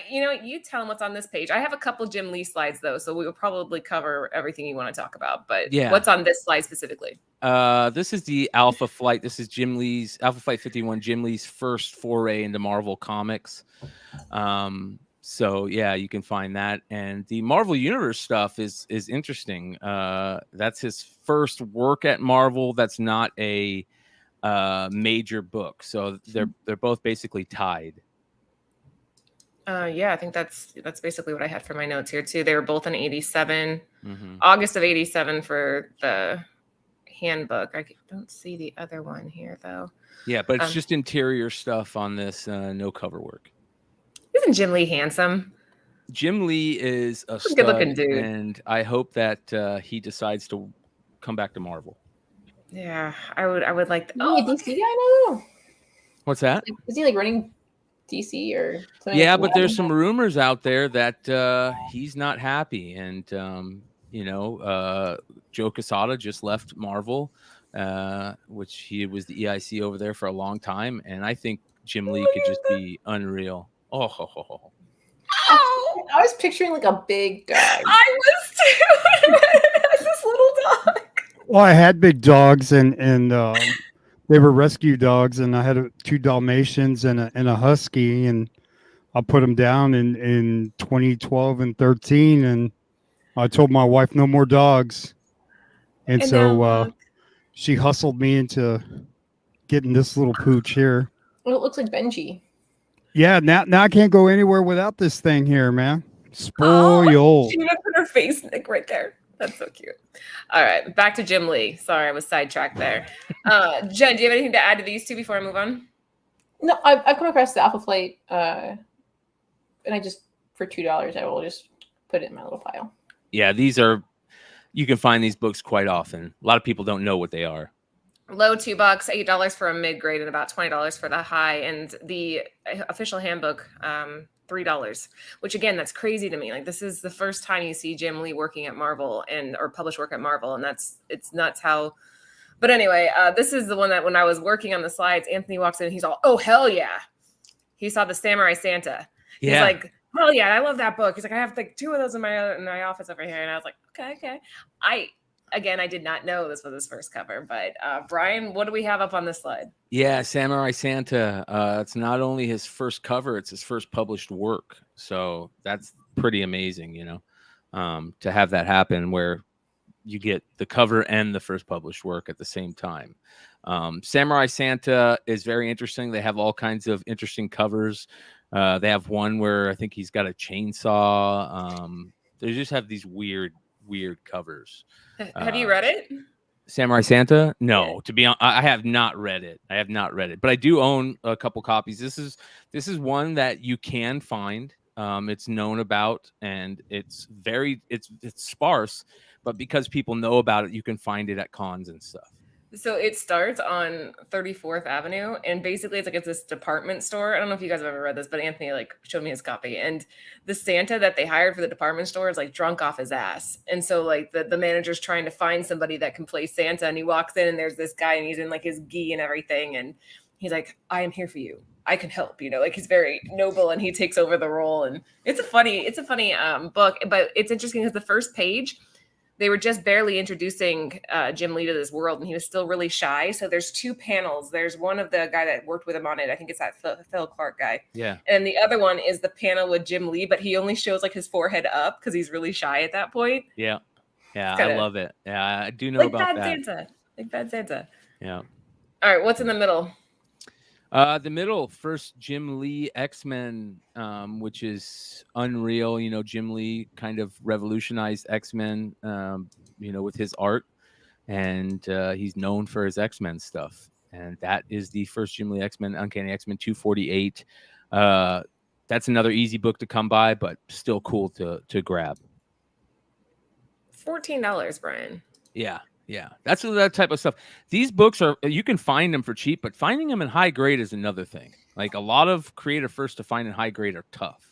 you tell him what's on this page. I have a couple Jim Lee slides, though, so we will probably cover everything you want to talk about. But what's on this slide specifically? This is the Alpha Flight. This is Jim Lee's Alpha Flight 51, Jim Lee's first foray into Marvel Comics. So yeah, you can find that. And the Marvel Universe stuff is interesting. That's his first work at Marvel. That's not a major book. So they're both basically tied. Yeah, I think that's basically what I had for my notes here too. They were both in 87, August of 87 for the handbook. I don't see the other one here though. Yeah, but it's just interior stuff on this, no cover work. Isn't Jim Lee handsome? Jim Lee is a stud, good-looking dude, and I hope that he decides to come back to Marvel. Yeah, I would like. Is he a DC guy now? What's that? Is he like running DC or something? Yeah, but there's some rumors out there that he's not happy, and Joe Quesada just left Marvel, which he was the EIC over there for a long time, and I think Jim Lee could just be unreal. Oh. I was picturing like a big dog. I was too. This little dog. Well, I had big dogs, and they were rescue dogs, and I had 2 Dalmatians and a husky, and I put them down in 2012 and 13, and I told my wife no more dogs, and so she hustled me into getting this little pooch here. Well, it looks like Benji. Yeah, now I can't go anywhere without this thing here, man. Spoiled. She even put her face like right there. That's so cute. All right, back to Jim Lee. Sorry, I was sidetracked there. Jen, do you have anything to add to these two before I move on? No, I've come across the Alpha Flight, and I just for $2, I will just put it in my little pile. Yeah, you can find these books quite often. A lot of people don't know what they are. Low $2, $8 for a mid grade, and about $20 for the high. And the official handbook, $3, which again, that's crazy to me. Like, this is the first time you see Jim Lee working at Marvel or published work at Marvel, and it's nuts how. But anyway, this is the one that when I was working on the slides, Anthony walks in and he's all, "Oh hell yeah!" He saw the Samurai Santa. He's like, "Hell yeah, I love that book." He's like, "I have like 2 of those in my office over here," and I was like, "Okay." I did not know this was his first cover, but Brian, what do we have up on this slide? Yeah, Samurai Santa. It's not only his first cover, it's his first published work. So that's pretty amazing, to have that happen where you get the cover and the first published work at the same time. Samurai Santa is very interesting. They have all kinds of interesting covers. They have one where I think he's got a chainsaw. They just have these weird covers. Have you read it? Samurai Santa? No, to be honest, I have not read it. But I do own a couple copies. This is one that you can find. It's known about, and it's sparse, but because people know about it, you can find it at cons and stuff. So it starts on 34th Avenue, and basically it's this department store. I don't know if you guys have ever read this, but Anthony showed me his copy, and the Santa that they hired for the department store is drunk off his ass. And so the manager's trying to find somebody that can play Santa, and he walks in and there's this guy and he's in his gi and everything. And he's like, "I am here for you. I can help," he's very noble, and he takes over the role. And it's a funny book, but it's interesting because the first page, they were just barely introducing Jim Lee to this world, and he was still really shy. So there's 2 panels. There's one of the guy that worked with him on it. I think it's that Phil Clark guy. Yeah. And the other one is the panel with Jim Lee, but he only shows his forehead up because he's really shy at that point. Yeah. Yeah, I love it. Yeah, I do know about that. Like Bad Santa. Yeah. All right, what's in the middle? The middle, first Jim Lee X-Men, which is unreal. Jim Lee kind of revolutionized X-Men, with his art, and he's known for his X-Men stuff. And that is the first Jim Lee X-Men, Uncanny X-Men 248. That's another easy book to come by, but still cool to grab. $14, Brian. Yeah. Yeah, that's that type of stuff. These books are, you can find them for cheap, but finding them in high grade is another thing. Like a lot of creator first to find in high grade are tough.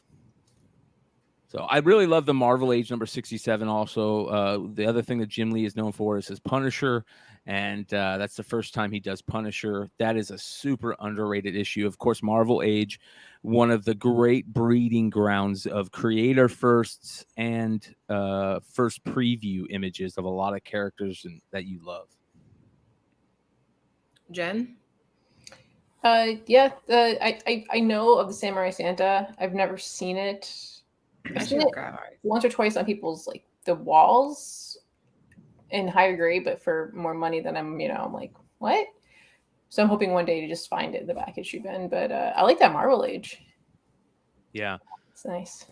So I really love the Marvel Age number 67. Also, the other thing that Jim Lee is known for is his Punisher, and that's the first time he does Punisher. That is a super underrated issue. Of course, Marvel Age, one of the great breeding grounds of creator firsts and first preview images of a lot of characters that you love. Jen? Yeah, I know of the Samurai Santa. I've never seen it. I've seen it once or twice on people's like the walls in higher grade, but for more money than I'm like, what? So I'm hoping one day to just find it in the back issue bin. But I like that Marvel Age. Yeah, it's nice.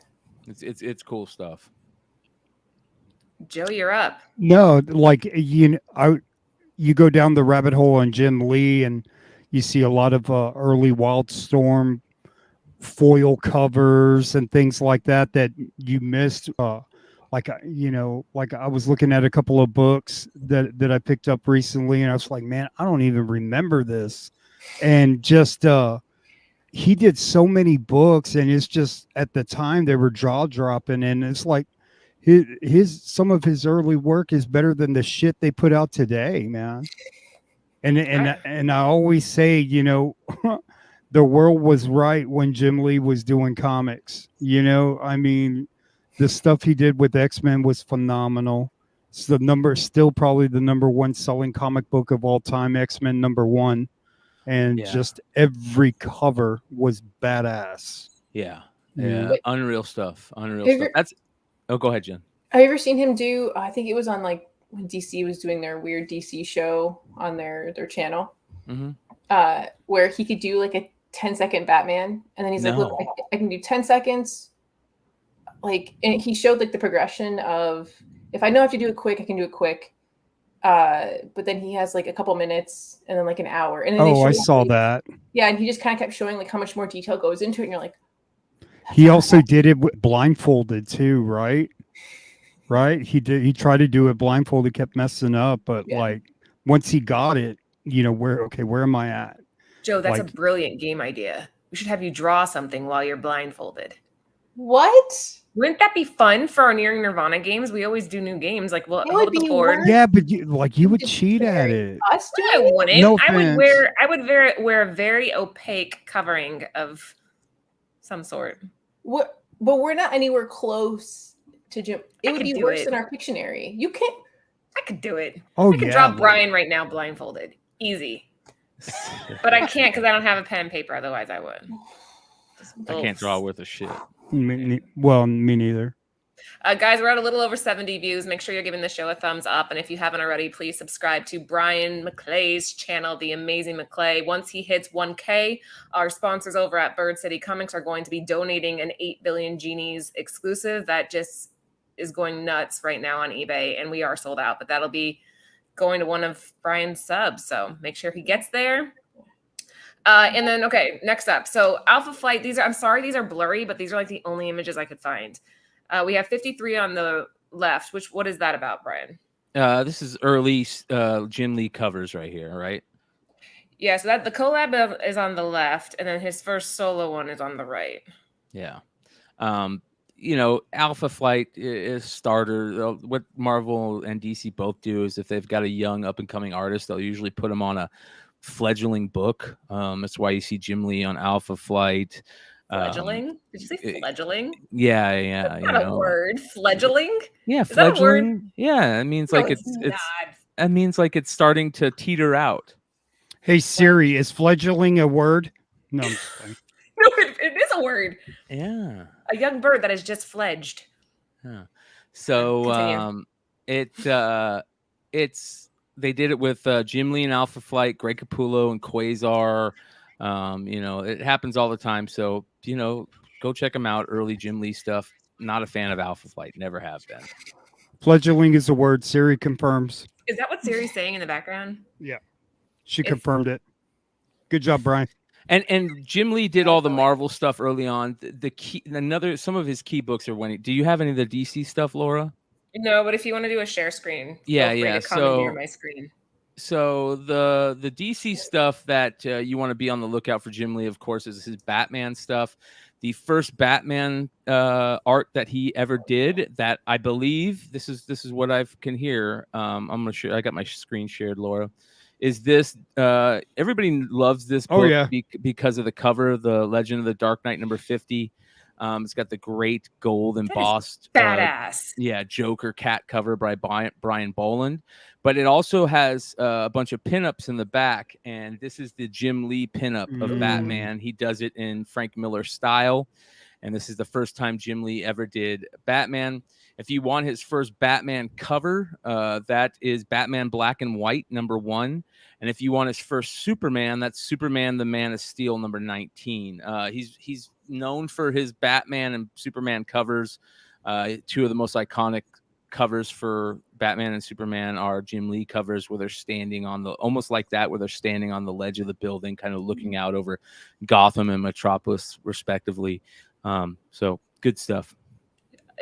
It's cool stuff. Joe, you're up. No, like you go down the rabbit hole on Jim Lee, and you see a lot of early Wildstorm foil covers and things like that you missed. Like I was looking at a couple of books that I picked up recently, and I was like, man, I don't even remember this. And just he did so many books, and it's just at the time they were jaw dropping, and it's like his some of his early work is better than the shit they put out today, man. And I always say, the world was right when Jim Lee was doing comics. I mean, the stuff he did with X-Men was phenomenal. It's still probably the number one selling comic book of all time, X-Men #1. And just every cover was badass. Yeah. Yeah. Unreal stuff. That's go ahead, Jen. Have you ever seen him do, I think it was on like when DC was doing their weird DC show on their channel, where he could do like a 10-second Batman, and then he's like, look, I can do 10 seconds. Like, and he showed like the progression of, if I know I have to do it quick, I can do it quick. But then he has like a couple minutes and then like an hour. And then I saw that. Yeah, and he just kind of kept showing like how much more detail goes into it, and you're like, he also did it blindfolded too, right? Right? He tried to do it blindfolded, kept messing up, but like once he got it, where am I at? Joe, that's a brilliant game idea. We should have you draw something while you're blindfolded. What? Wouldn't that be fun for our Nearing Nirvana games? We always do new games. Like, we'll hold the board. Yeah, but you would cheat at it. I wouldn't. No I would wear a very opaque covering of some sort. But we're not anywhere close to Jim. It would be worse than our Pictionary. You can't. I could do it. Oh, I could draw Brian right now blindfolded. Easy. But I can't because I don't have a pen and paper. Otherwise, I would. I can't draw worth a shit. Me neither. Guys, we're at a little over 70 views. Make sure you're giving the show a thumbs up. And if you haven't already, please subscribe to Brian McClay's channel, The Amazing McClay. Once he hits 1K, our sponsors over at Bird City Comics are going to be donating an 8 Billion Genies exclusive that just is going nuts right now on eBay. And we are sold out, but that'll be going to one of Brian's subs. So make sure he gets there. And then, okay, next up. So Alpha Flight, these are blurry, but these are like the only images I could find. We have 53 on the left. What is that about, Brian? This is early Jim Lee covers right here, right? Yeah, so that the collab is on the left, and then his first solo one is on the right. Yeah. Alpha Flight is starter. What Marvel and DC both do is if they've got a young up-and-coming artist, they'll usually put them on a fledgling book. That's why you see Jim Lee on Alpha Flight. Fledgling? Did you say fledgling? Yeah. That's not a word. Fledgling? Yeah, fledgling. Yeah, it means like it's it means like it's starting to teeter out. Hey Siri, is fledgling a word? No, I'm just kidding. No, it is a word. Yeah. A young bird that is just fledged. Yeah. So they did it with Jim Lee and Alpha Flight, Greg Capullo and Quasar. It happens all the time. So, go check them out. Early Jim Lee stuff. Not a fan of Alpha Flight. Never have been. Fledgling is a word. Siri confirms. Is that what Siri's saying in the background? Yeah. She confirmed it. Good job, Brian. And Jim Lee did all the Marvel stuff early on. Some of his key books are do you have any of the DC stuff, Laura? No, but if you want to do a share screen, Yeah, feel free yeah. to commandeer my screen. So the DC stuff that you want to be on the lookout for Jim Lee, of course, is his Batman stuff. The first Batman art that he ever did, that I believe this is what I can hear. I'm gonna share. I got my screen shared, Laura. Is this everybody loves this book? Oh, yeah. Because of the cover, the Legend of the Dark Knight number 50. It's got the great gold embossed badass. Joker cat cover by Brian Boland, but it also has a bunch of pinups in the back, and this is the Jim Lee pinup of Batman. He does it in Frank Miller style, and this is the first time Jim Lee ever did Batman. If you want his first Batman cover, that is Batman Black and White #1. And if you want his first Superman, that's Superman the Man of Steel #19. He's known for his Batman and Superman covers. Two of the most iconic covers for Batman and Superman are Jim Lee covers where they're standing on almost like that, where they're standing on the ledge of the building, kind of looking out over Gotham and Metropolis, respectively. So good stuff.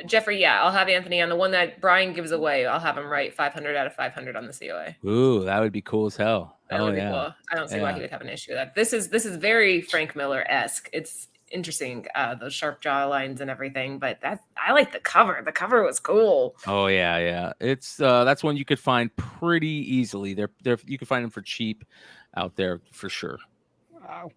Jeffrey, yeah, I'll have Anthony on the one that Brian gives away. I'll have him write 500 out of 500 on the COA. Ooh, that would be cool as hell. That would be cool. I don't see why he would have an issue with that. This is very Frank Miller-esque. It's interesting, those sharp jaw lines and everything, but I like the cover. The cover was cool. Oh yeah. It's that's one you could find pretty easily. They're you can find them for cheap out there for sure. Wow.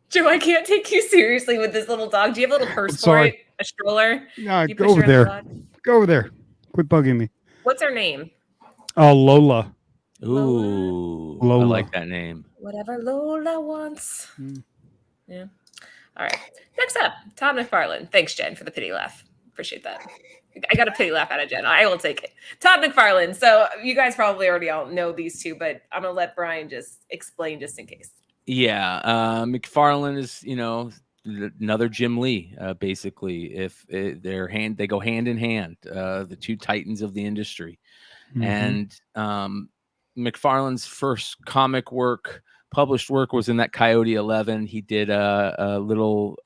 Joe, I can't take you seriously with this little dog. Do you have a little purse for it? A stroller? No, go over there. Go over there. Quit bugging me. What's her name? Oh, Lola. Ooh, Lola. I like that name. Whatever Lola wants. Yeah. All right. Next up, Todd McFarlane. Thanks, Jen, for the pity laugh. Appreciate that. I got a pity laugh out of Jen. I will take it. Todd McFarlane. So you guys probably already all know these two, but I'm going to let Brian just explain just in case. Yeah. McFarlane is, another Jim Lee, basically. They go hand in hand, the two titans of the industry. And McFarlane's first published work was in that Coyote 11. He did a little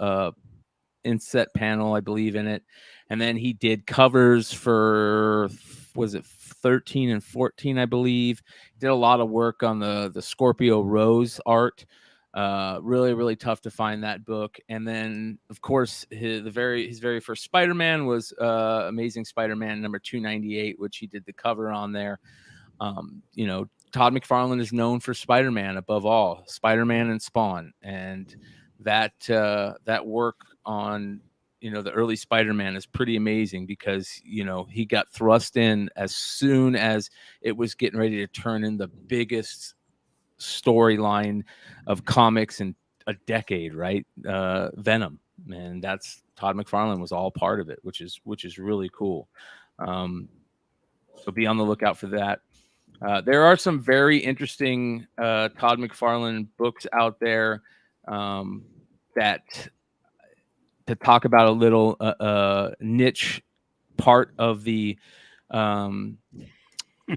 inset panel, I believe, in it. And then he did covers for, was it 13 and 14, I believe. He did a lot of work on the Scorpio Rose art. Really, really tough to find that book. And then, of course, his very first Spider-Man was Amazing Spider-Man number 298, which he did the cover on there. Todd McFarlane is known for Spider-Man above all, Spider-Man and Spawn, and that work on the early Spider-Man is pretty amazing because he got thrust in as soon as it was getting ready to turn in the biggest storyline of comics in a decade, right? Venom, and that's Todd McFarlane was all part of it, which is really cool. So be on the lookout for that. There are some very interesting Todd McFarlane books out there that to talk about a little niche part of the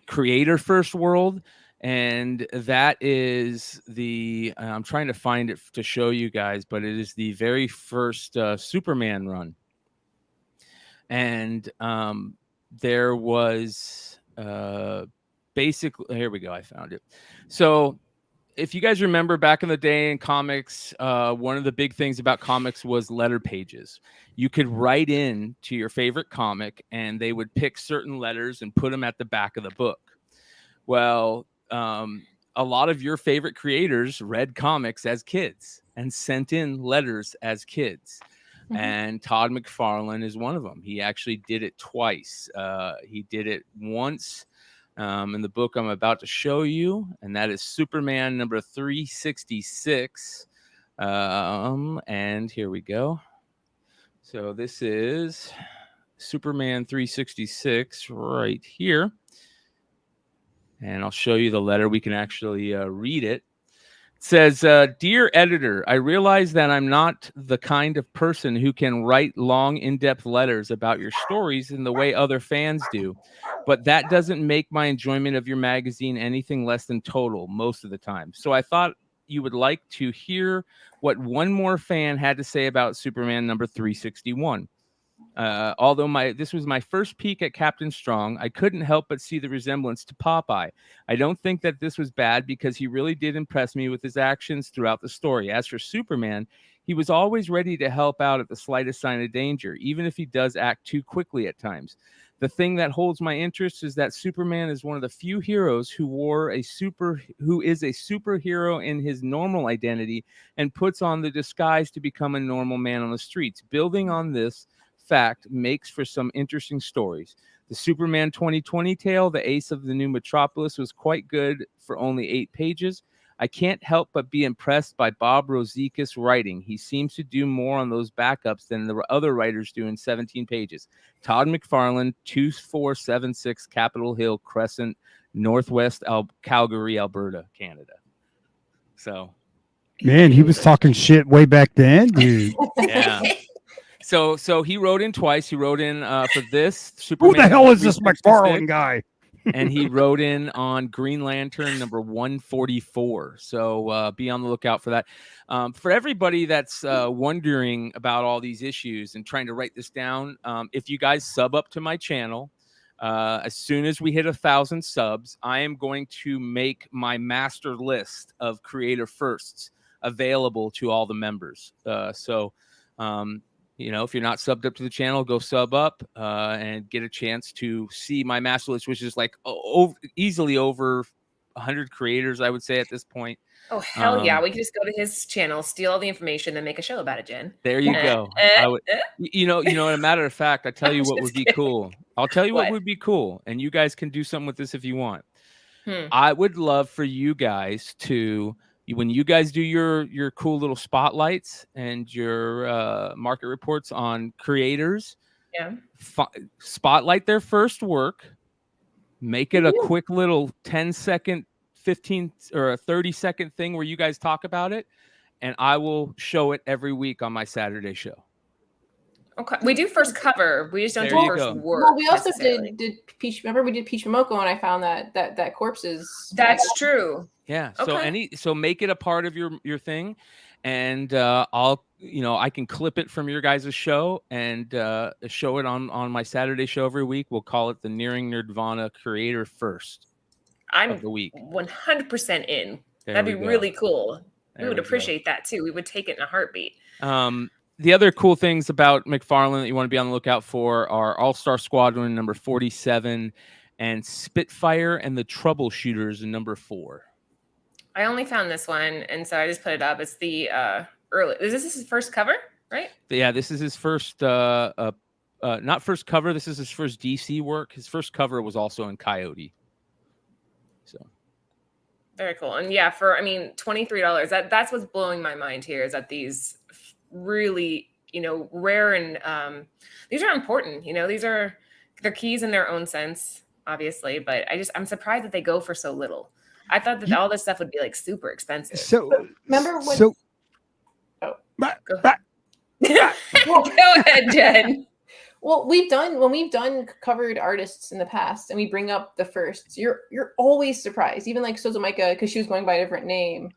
creator first world. And that is I'm trying to find it to show you guys, but it is the very first Superman run. And there was basically, here we go, I found it. So if you guys remember back in the day in comics, one of the big things about comics was letter pages. You could write in to your favorite comic and they would pick certain letters and put them at the back of the book. Well, a lot of your favorite creators read comics as kids and sent in letters as kids. And Todd McFarlane is one of them. He actually did it twice. He did it once in the book I'm about to show you, and that is Superman number 366. And here we go. So this is Superman 366 right here. And I'll show you the letter. We can actually read it. It says, Dear editor, I realize that I'm not the kind of person who can write long, in-depth letters about your stories in the way other fans do. But that doesn't make my enjoyment of your magazine anything less than total most of the time. So I thought you would like to hear what one more fan had to say about Superman number 361. Although this was my first peek at Captain Strong, I couldn't help but see the resemblance to Popeye. I don't think that this was bad because he really did impress me with his actions throughout the story. As for Superman, he was always ready to help out at the slightest sign of danger, even if he does act too quickly at times. The thing that holds my interest is that Superman is one of the few heroes who is a superhero in his normal identity and puts on the disguise to become a normal man on the streets. Building on this fact makes for some interesting stories. The Superman 2020 tale, The Ace of the New Metropolis, was quite good for only 8 pages. I can't help but be impressed by Bob Rozikis' writing. He seems to do more on those backups than the other writers do in 17 pages. Todd McFarlane, 2476 Capitol Hill Crescent, Northwest Calgary, Alberta, Canada. So, man, he was talking shit way back then, dude. Yeah. So he wrote in twice. He wrote in for this Superman. Who the hell is this McFarlane guy? And he wrote in on Green Lantern number 144. So be on the lookout for that. For everybody that's wondering about all these issues and trying to write this down, if you guys sub up to my channel, as soon as we hit 1,000 subs, I am going to make my master list of creator firsts available to all the members. You know, if you're not subbed up to the channel, go sub up and get a chance to see my master list, which is like easily over 100 creators, I would say, at this point. Oh, hell yeah. We can just go to his channel, steal all the information, and make a show about it, Jen. There you go. I would, you know, a matter of fact, I tell you what would be cool. I'll tell you what would be cool. And you guys can do something with this if you want. I would love for you guys to, when you guys do your cool little spotlights and your market reports on creators, spotlight their first work, make it a quick little 10-second, 15 or a 30-second thing where you guys talk about it, and I will show it every week on my Saturday show. Okay, we do first cover. We just don't do first work. Well, we also did Peach. Remember, we did Peach Momoko, and I found that corpses. That's true. Yeah. Okay. So make it a part of your thing, and I can clip it from your guys' show and show it on my Saturday show every week. We'll call it the Nearing Nerdvana Creator First. I'm the week 100% in. That'd be really cool. We would appreciate that too. We would take it in a heartbeat. The other cool things about McFarlane that you want to be on the lookout for are All-Star Squadron number 47 and Spitfire and the Troubleshooters number 4. I only found this one, and so I just put it up. It's the early. Is this his first cover, right? Yeah, this is his first. Not first cover. This is his first DC work. His first cover was also in Coyote. So very cool. And yeah, for $23. That's what's blowing my mind here is that these really rare and these are important. They're keys in their own sense, obviously, but I'm surprised that they go for so little. I thought that all this stuff would be like super expensive. So remember when? So go ahead, Jen. Well, when we've done covered artists in the past, and we bring up the firsts, you're always surprised. Even like Sozomika, because she was going by a different name.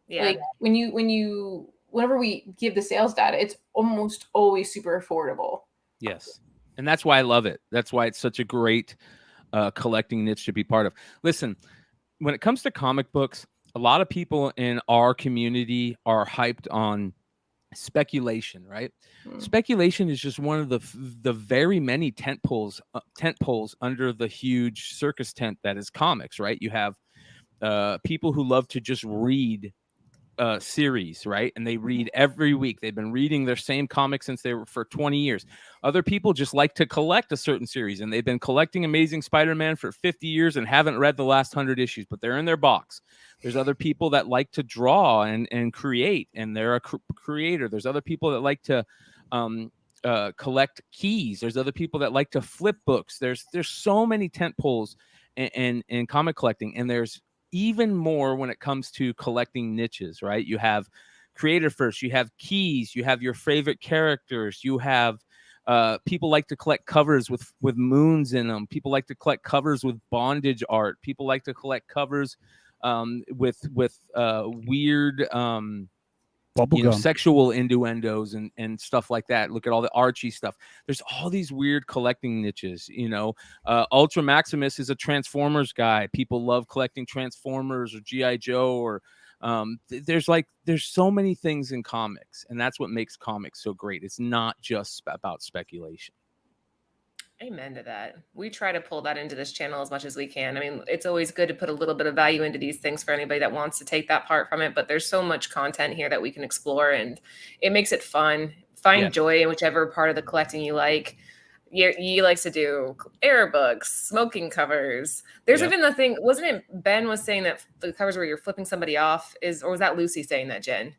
Yeah. Like whenever we give the sales data, it's almost always super affordable. Yes, and that's why I love it. That's why it's such a great collecting niche to be part of. Listen. When it comes to comic books, a lot of people in our community are hyped on speculation, right? Speculation is just one of the very many tent poles under the huge circus tent that is comics, right? You have people who love to just read series, right? And they read every week. They've been reading their same comic since they were for 20 years. Other people just like to collect a certain series, and they've been collecting Amazing Spider-Man for 50 years and haven't read the last 100 issues, but they're in their box. There's other people that like to draw and create, and they're a creator. There's other people that like to collect keys. There's other people that like to flip books. There's so many tent poles in comic collecting, and there's even more when it comes to collecting niches, right? You have creator first, you have keys, you have your favorite characters, you have people like to collect covers with moons in them. People like to collect covers with bondage art. People like to collect covers with weird Bubblegum. sexual innuendos and stuff like that. Look at all the Archie stuff. There's all these weird collecting niches. Ultra Maximus is a Transformers guy. People love collecting Transformers or G.I. Joe or there's so many things in comics, and that's what makes comics so great. It's not just about speculation. Amen to that. We try to pull that into this channel as much as we can. I mean, it's always good to put a little bit of value into these things for anybody that wants to take that part from it, but there's so much content here that we can explore, and it makes it fun. Find joy in whichever part of the collecting you like. He likes to do air books, smoking covers. There's even the thing, wasn't it Ben was saying that the covers where you're flipping somebody off or was that Lucy saying that, Jen?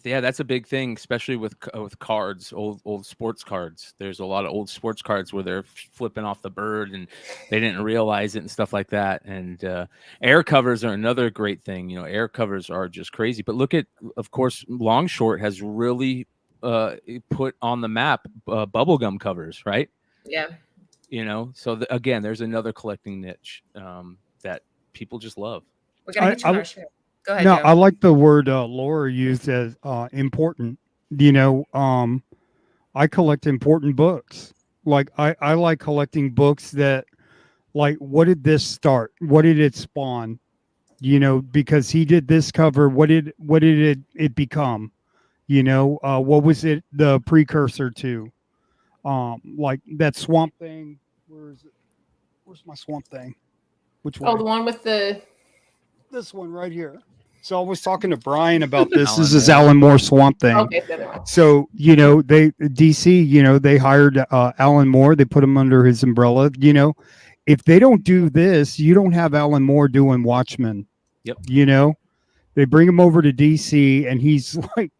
Yeah, that's a big thing, especially with cards, old sports cards. There's a lot of old sports cards where they're flipping off the bird and they didn't realize it and stuff like that. And air covers are another great thing. Air covers are just crazy. But look at, of course, Long Short has really put on the map bubblegum covers, right? Yeah. So again, there's another collecting niche that people just love. We gotta get you on our show. Go ahead, No, Joe. I like the word Laura used as important. I collect important books. Like I like collecting books that, like, what did this start? What did it spawn? Because he did this cover. What did it become? What was it the precursor to? Like that Swamp Thing. Where is it? Where's my Swamp Thing? Which one? Oh, the one with this one right here. So I was talking to Brian about this. This is Moore. Alan Moore Swamp Thing. Okay, so they DC, they hired Alan Moore. They put him under his umbrella. If they don't do this, you don't have Alan Moore doing Watchmen. Yep. They bring him over to DC, and he's like,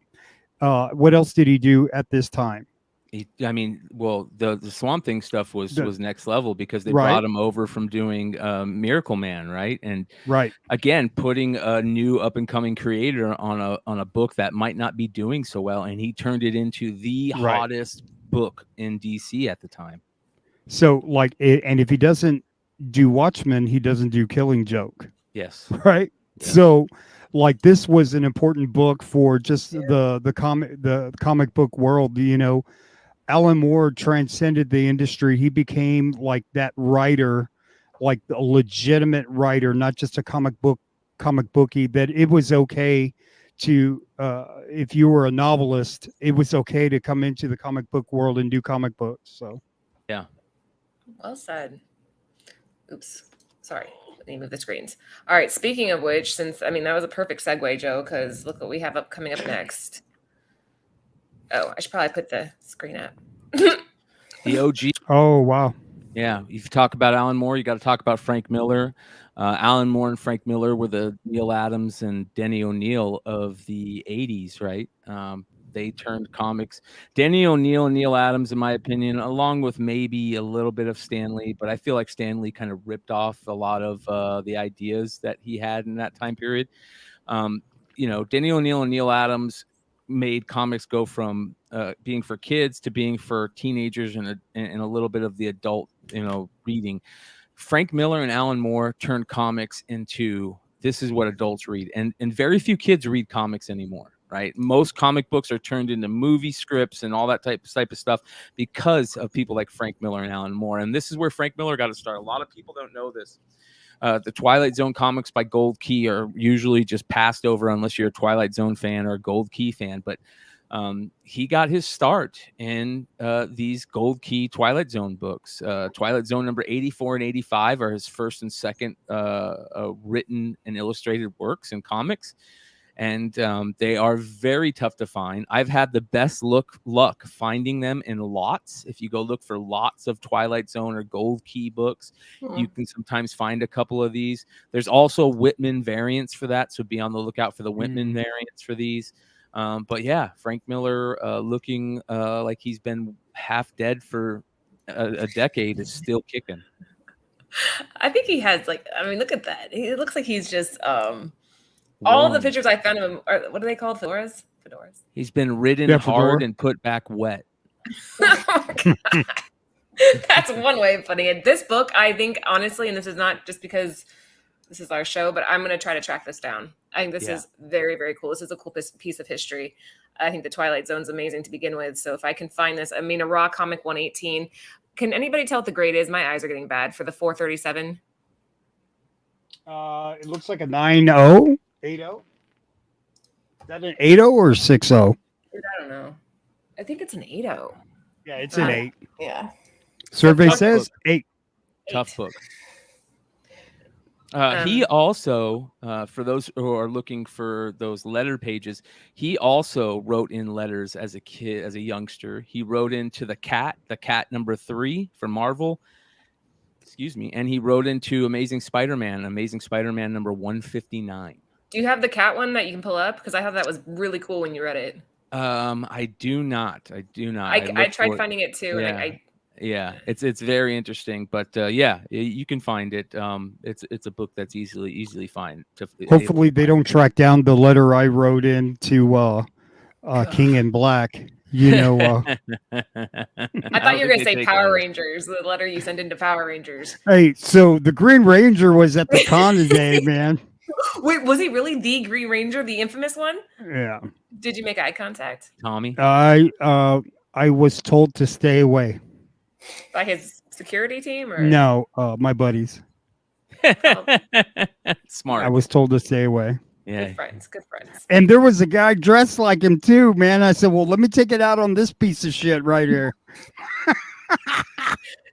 what else did he do at this time? The Swamp Thing stuff was next level because they brought him over from doing Miracle Man, right? And again, putting a new up and coming creator on a book that might not be doing so well, and he turned it into the hottest book in DC at the time. So, and if he doesn't do Watchmen, he doesn't do Killing Joke. Yes. Right. Yeah. So, this was an important book for just the comic book world. Alan Moore transcended the industry. He became like that writer, like a legitimate writer, not just a comic bookie, that it was okay to, if you were a novelist, it was okay to come into the comic book world and do comic books. So, yeah. Well said. Oops. Sorry. Let me move the screens. All right. Speaking of which, that was a perfect segue, Joe, because look what we have coming up next. Oh, I should probably put the screen up. The OG. Oh, wow. Yeah. If you talk about Alan Moore, you got to talk about Frank Miller. Alan Moore and Frank Miller were the Neil Adams and Denny O'Neil of the 80s, right? They turned comics. Denny O'Neil and Neil Adams, in my opinion, along with maybe a little bit of Stan Lee, but I feel like Stan Lee kind of ripped off a lot of the ideas that he had in that time period. Denny O'Neil and Neil Adams made comics go from being for kids to being for teenagers and a little bit of the adult, reading. Frank Miller and Alan Moore turned comics into, this is what adults read. And very few kids read comics anymore, right? Most comic books are turned into movie scripts and all that type of stuff because of people like Frank Miller and Alan Moore. And this is where Frank Miller got to start. A lot of people don't know this. The Twilight Zone comics by Gold Key are usually just passed over unless you're a Twilight Zone fan or a Gold Key fan. But he got his start in these Gold Key Twilight Zone books. Twilight Zone number 84 and 85 are his first and second written and illustrated works in comics. And they are very tough to find. I've had the best luck finding them in lots. If you go look for lots of Twilight Zone or Gold Key books, you can sometimes find a couple of these. There's also Whitman variants for that, so be on the lookout for the Whitman variants for these. But yeah, Frank Miller, looking like he's been half dead for a decade, is still kicking. I think he has look at that. It looks like he's just all the pictures I found of him are, what are they called? Fedoras? He's been ridden hard and put back wet. That's one way of putting it. This book, I think, honestly, and this is not just because this is our show, but I'm going to try to track this down. I think this is very, very cool. This is a cool piece of history. I think the Twilight Zone's amazing to begin with. So if I can find this, I mean, a raw comic 118. Can anybody tell what the grade is? My eyes are getting bad for the 437. It looks like a 9.0, 8.0. Is that an 8.0 or 6.0? I don't know. I think it's an 8.0. Yeah, it's an 8. Yeah. Survey says 8. Tough book. He also, for those who are looking for those letter pages, he also wrote in letters as a kid, as a youngster. He wrote into the Cat number 3 from Marvel. Excuse me. And he wrote into Amazing Spider-Man number 159. Do you have the Cat one that you can pull up? Because I thought that was really cool when you read it. I do not. I tried finding it too. Yeah, it's very interesting, but yeah, you can find it. It's a book that's easily find. Hopefully, they don't track down the letter I wrote into King in Black. You know, I thought you were going to say Power Rangers, the letter you send into Power Rangers. Hey, so the Green Ranger was at the con today, man. Wait, was he really the Green Ranger, the infamous one? Yeah. Did you make eye contact? Tommy? I was told to stay away. By his security team? Or no, my buddies. Smart. I was told to stay away. Yeah. Good friends. And there was a guy dressed like him too, man. I said, well, let me take it out on this piece of shit right here. I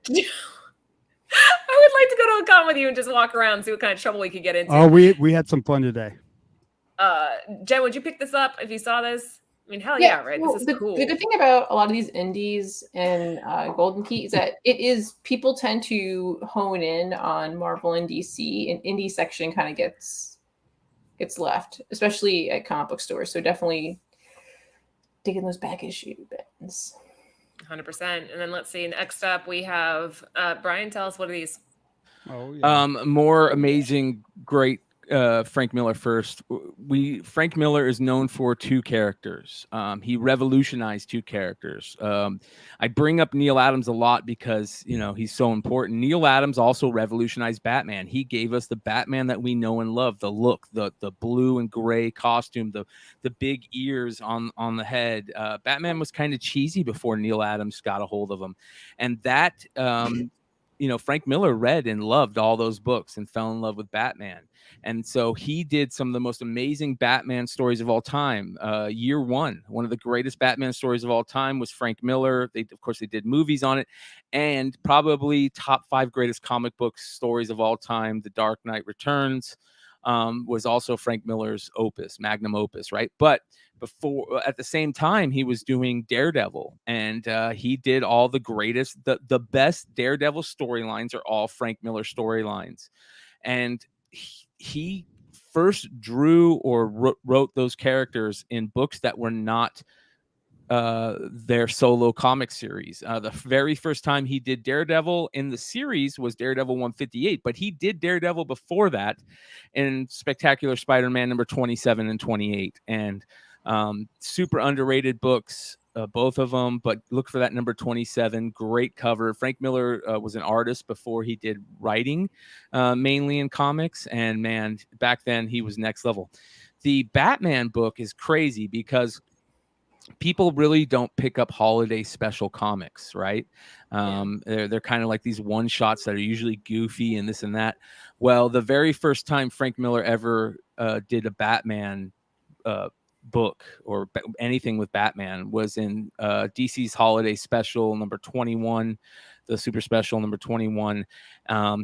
would like to go to a con with you and just walk around and see what kind of trouble we could get into. Oh, we had some fun today. Jen, would you pick this up if you saw this? I mean, hell yeah, right? Well, this is cool. The good thing about a lot of these indies and Golden Key is that people tend to hone in on Marvel and DC, and indie section kind of gets left, especially at comic book stores. So definitely dig in those back issue bins. 100%. And then let's see. Next up, we have Brian. Tell us, what are these? Oh, yeah. More amazing, great. Frank Miller first. Frank Miller is known for 2 characters. He revolutionized 2 characters. I bring up Neil Adams a lot because he's so important. Neil Adams also revolutionized Batman. He gave us the Batman that we know and love. The look, the blue and gray costume, the big ears on the head. Batman was kind of cheesy before Neil Adams got a hold of him, and that Frank Miller read and loved all those books and fell in love with Batman. And so he did some of the most amazing Batman stories of all time. Year One of the greatest Batman stories of all time was Frank Miller. They did movies on it, and probably top 5 greatest comic book stories of all time. The Dark Knight Returns was also Frank Miller's magnum opus, right? But at the same time, he was doing Daredevil, and he did all the greatest, the best Daredevil storylines are all Frank Miller storylines. And he first drew or wrote those characters in books that were not their solo comic series. The very first time he did Daredevil in the series was Daredevil 158, but he did Daredevil before that in Spectacular Spider-Man number 27 and 28. And super underrated books, both of them, but look for that number 27. Great cover. Frank Miller was an artist before he did writing, mainly in comics, and man, back then he was next level. The Batman book is crazy because people really don't pick up holiday special comics, right? They're kind of like these one shots that are usually goofy and this and that. Well, the very first time Frank Miller ever did a Batman book or anything with Batman was in DC's holiday special number 21, the super special number 21.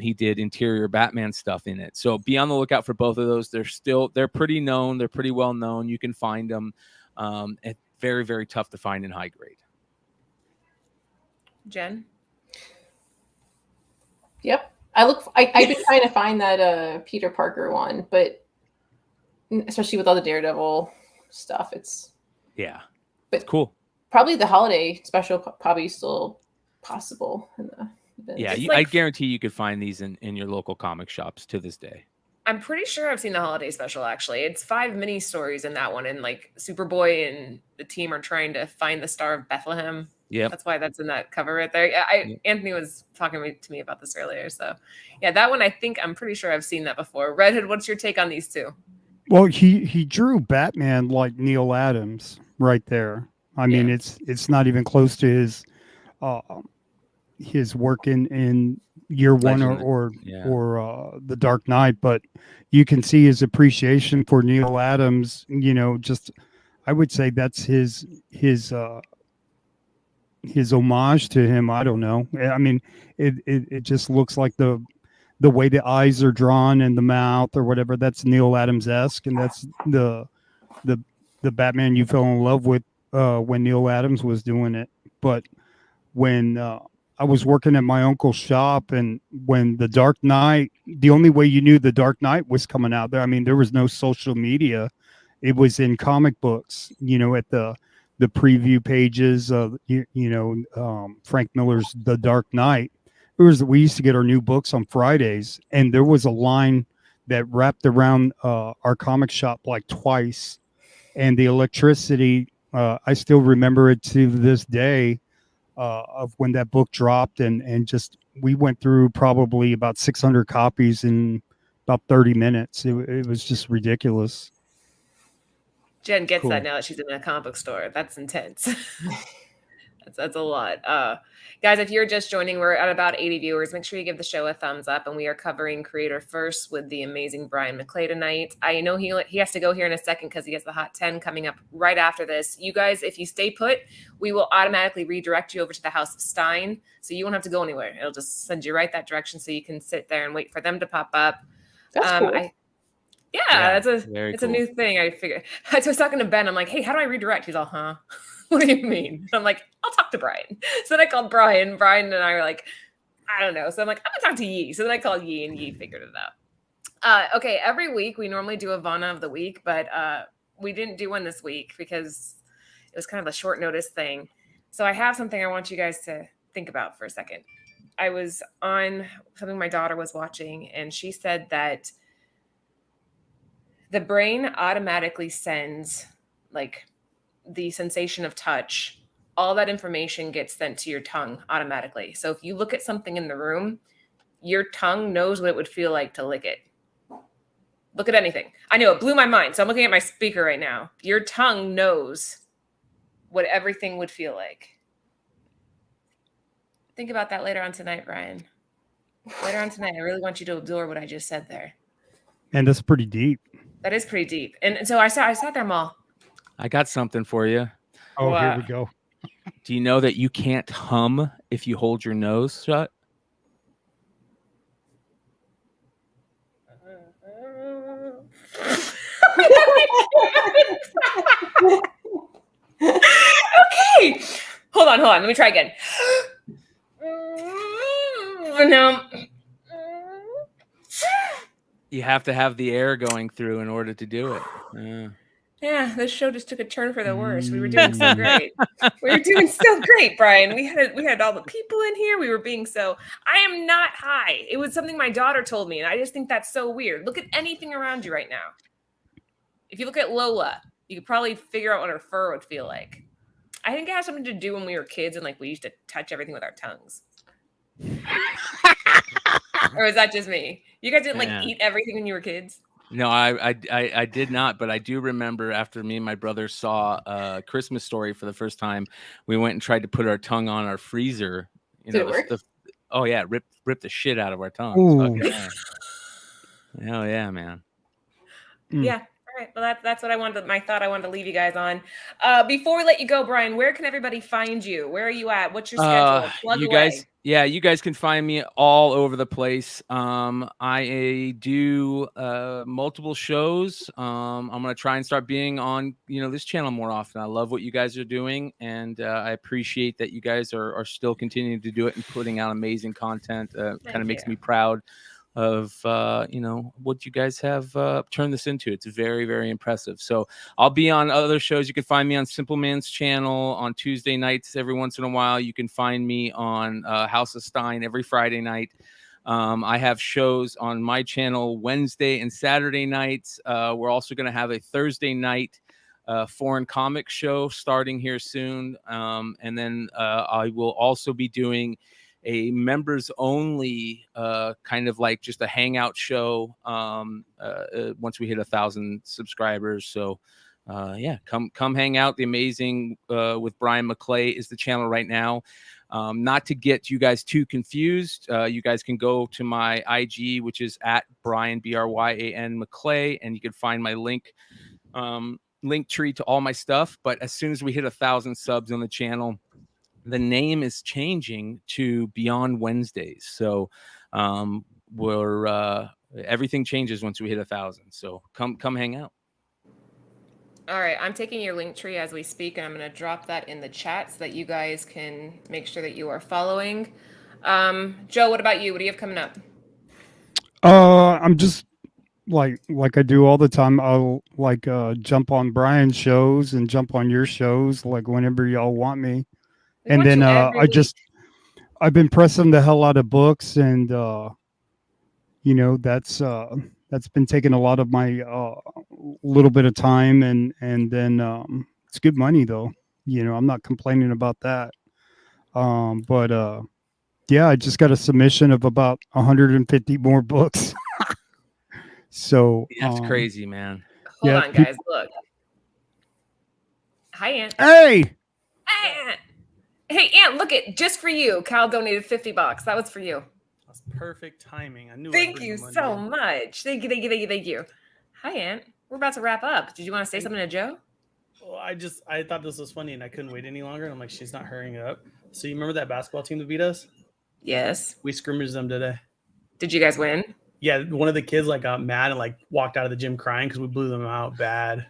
He did interior Batman stuff in it, so be on the lookout for both of those. They're pretty known, they're pretty well known. You can find them. It's very, very tough to find in high grade. Jen? Yep. I've been trying to find that Peter Parker one, but especially with all the Daredevil stuff, it's cool. Probably the holiday special probably still possible in the events. I guarantee you could find these in your local comic shops to this day. I'm pretty sure I've seen the holiday special, actually. It's 5 mini stories in that one, and like Superboy and the team are trying to find the Star of Bethlehem. Yeah, that's why that's in that cover right there. Anthony was talking to me about this earlier. So yeah, that one I'm pretty sure I've seen that before. Redhead, what's your take on these 2? Well, he drew Batman like Neil Adams right there. I mean, Yeah. it's not even close to uh, his work in year one Legend. or the Dark Knight, but you can see his appreciation for Neil Adams. You know, just I would say that's his homage to him. I don't know. I mean, it just looks like the way the eyes are drawn and the mouth or whatever. That's Neil Adams esque, and that's the the Batman you fell in love with when Neil Adams was doing it. But when I was working at my uncle's shop, and when the Dark Knight, the only way you knew the Dark Knight was coming out there. I mean, there was no social media. It was in comic books, you know, at the preview pages of Frank Miller's The Dark Knight. We used to get our new books on Fridays, and there was a line that wrapped around our comic shop like twice, and the electricity. I still remember it to this day of when that book dropped, and just we went through probably about 600 copies in about 30 minutes. It was just ridiculous. Jen gets Cool. that now that she's in a comic book store. That's intense. That's a lot. Guys, if you're just joining, we're at about 80 viewers. Make sure you give the show a thumbs up. And we are covering Creator First with the amazing Brian McClay tonight. I know he has to go here in a second because he has the Hot 10 coming up right after this. You guys, if you stay put, we will automatically redirect you over to the House of Stein. So you won't have to go anywhere. It'll just send you right that direction so you can sit there and wait for them to pop up. That's cool. It's cool. a new thing. I figured. I was talking to Ben. I'm like, hey, how do I redirect? He's all, huh? What do you mean? I'm like, I'll talk to Brian. So then I called Brian. Brian and I were like, I don't know. So I'm like, I'm gonna talk to Yi. So then I called Yi, and Yi figured it out. Okay, every week we normally do a Vana of the week, but we didn't do one this week because it was kind of a short notice thing. So I have something I want you guys to think about for a second. I was on something my daughter was watching, and she said that the brain automatically sends like the sensation of touch. All that information gets sent to your tongue automatically. So if you look at something in the room, your tongue knows what it would feel like to lick it. Look at anything. I know it blew my mind. So I'm looking at my speaker right now. Your tongue knows what everything would feel like. Think about that later on tonight, Brian. Later on tonight, I really want you to absorb what I just said there. And that's pretty deep. That is pretty deep. And so I sat there, Mal. I got something for you. Oh, here we go. Do you know that you can't hum if you hold your nose shut? Okay. Hold on. Let me try again. No. You have to have the air going through in order to do it. Yeah, this show just took a turn for the worse. We were doing so great. Brian. We had all the people in here. We were being so. I am not high. It was something my daughter told me, and I just think that's so weird. Look at anything around you right now. If you look at Lola, you could probably figure out what her fur would feel like. I think it has something to do when we were kids and like we used to touch everything with our tongues. Or is that just me? You guys didn't eat everything when you were kids? No, I did not, but I do remember after me and my brother saw a Christmas Story for the first time, we went and tried to put our tongue on our freezer. Did it work? Oh yeah, rip the shit out of our tongues. Yeah. Hell yeah, man. Yeah. All right. Well, that's what I wanted. My thought I wanted to leave you guys on. Before we let you go, Brian, where can everybody find you? Where are you at? What's your schedule? Plug away. You guys can find me all over the place. I do multiple shows. I'm gonna try and start being on this channel more often. I love what you guys are doing, and I appreciate that you guys are still continuing to do it and putting out amazing content. Kind of makes me proud of what you guys have turned this into. It's very, very impressive. So I'll be on other shows. You can find me on Simple Man's channel on Tuesday nights every once in a while. You can find me on House of Stein every Friday night. I have shows on my channel Wednesday and Saturday nights. We're also going to have a Thursday night foreign comic show starting here soon. And then I will also be doing a members only kind of like just a hangout show once we hit 1,000 subscribers. So yeah, come hang out. The Amazing with Brian McClay is the channel right now. Not to get you guys too confused, you guys can go to my IG, which is at Brian BRYAN McClay, and you can find my link tree to all my stuff. But as soon as we hit 1,000 subs on the channel, the name is changing to Beyond Wednesdays. So we're everything changes once we hit 1,000. So come hang out. All right, I'm taking your link tree as we speak, and I'm going to drop that in the chat so that you guys can make sure that you are following. Joe, what about you? What do you have coming up? I'm just like I do all the time. I'll jump on Brian's shows and jump on your shows like whenever y'all want me. And then I've been pressing the hell out of books, and that's been taking a lot of my little bit of time, and then it's good money though. I'm not complaining about that. But yeah, I just got a submission of about 150 more books. So that's crazy, man. Hold on, guys. Look. Hi, Aunt. Hey. Hi, Aunt. Hey, Aunt, look it. Just for you. Cal donated $50. That was for you. That's perfect timing. I knew. Thank you so much. Thank you. Hi, Aunt. We're about to wrap up. Did you want to say something to Joe? Well, I thought this was funny and I couldn't wait any longer. And I'm like, she's not hurrying it up. So you remember that basketball team that beat us? Yes. We scrimmaged them today. Did you guys win? Yeah, one of the kids like got mad and like walked out of the gym crying because we blew them out bad.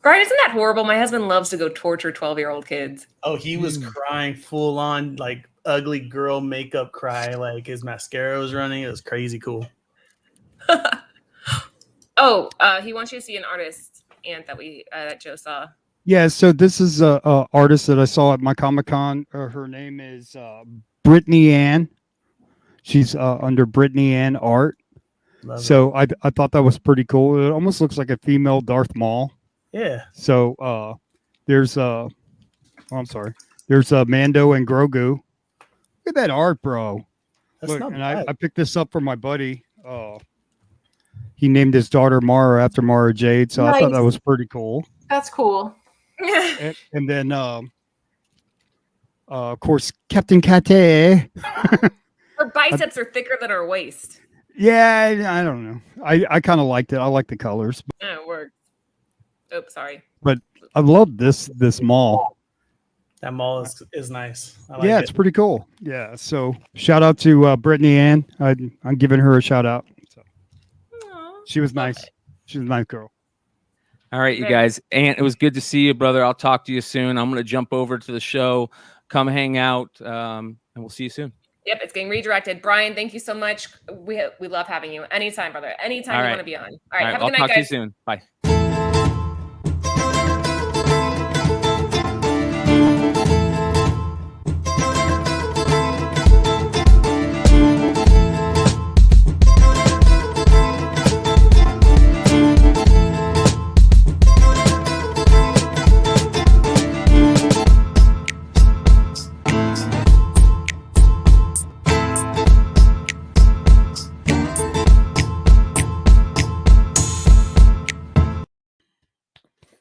Brian, isn't that horrible? My husband loves to go torture 12-year-old kids. Oh, he was crying full on like ugly girl makeup cry. Like his mascara was running. It was crazy cool. He wants you to see an artist, Aunt, that Joe saw. Yeah, so this is a artist that I saw at my Comic-Con. Her name is Brittany Ann. She's under Brittany Ann Art. So I thought that was pretty cool. It almost looks like a female Darth Maul. Yeah. So there's Mando and Grogu. Look at that art, bro. That's Look, not and bad. I picked this up for my buddy. He named his daughter Mara after Mara Jade, so I thought that was pretty cool. That's cool. And then of course Captain Kate. Her biceps are thicker than her waist. Yeah, I don't know. I kind of liked it. I like the colors. Yeah, it worked. Oops, sorry. But I love this mall. That mall is nice. I like it's pretty cool. Yeah. So shout out to Brittany Ann. I'm giving her a shout out. So she was nice. She was a nice girl. All right, you guys. Aunt, it was good to see you, brother. I'll talk to you soon. I'm going to jump over to the show. Come hang out, and we'll see you soon. Yep, it's getting redirected. Brian, thank you so much. We love having you. Anytime, brother. Anytime you want to be on. All right, have a good night, guys. Talk to you soon. Bye.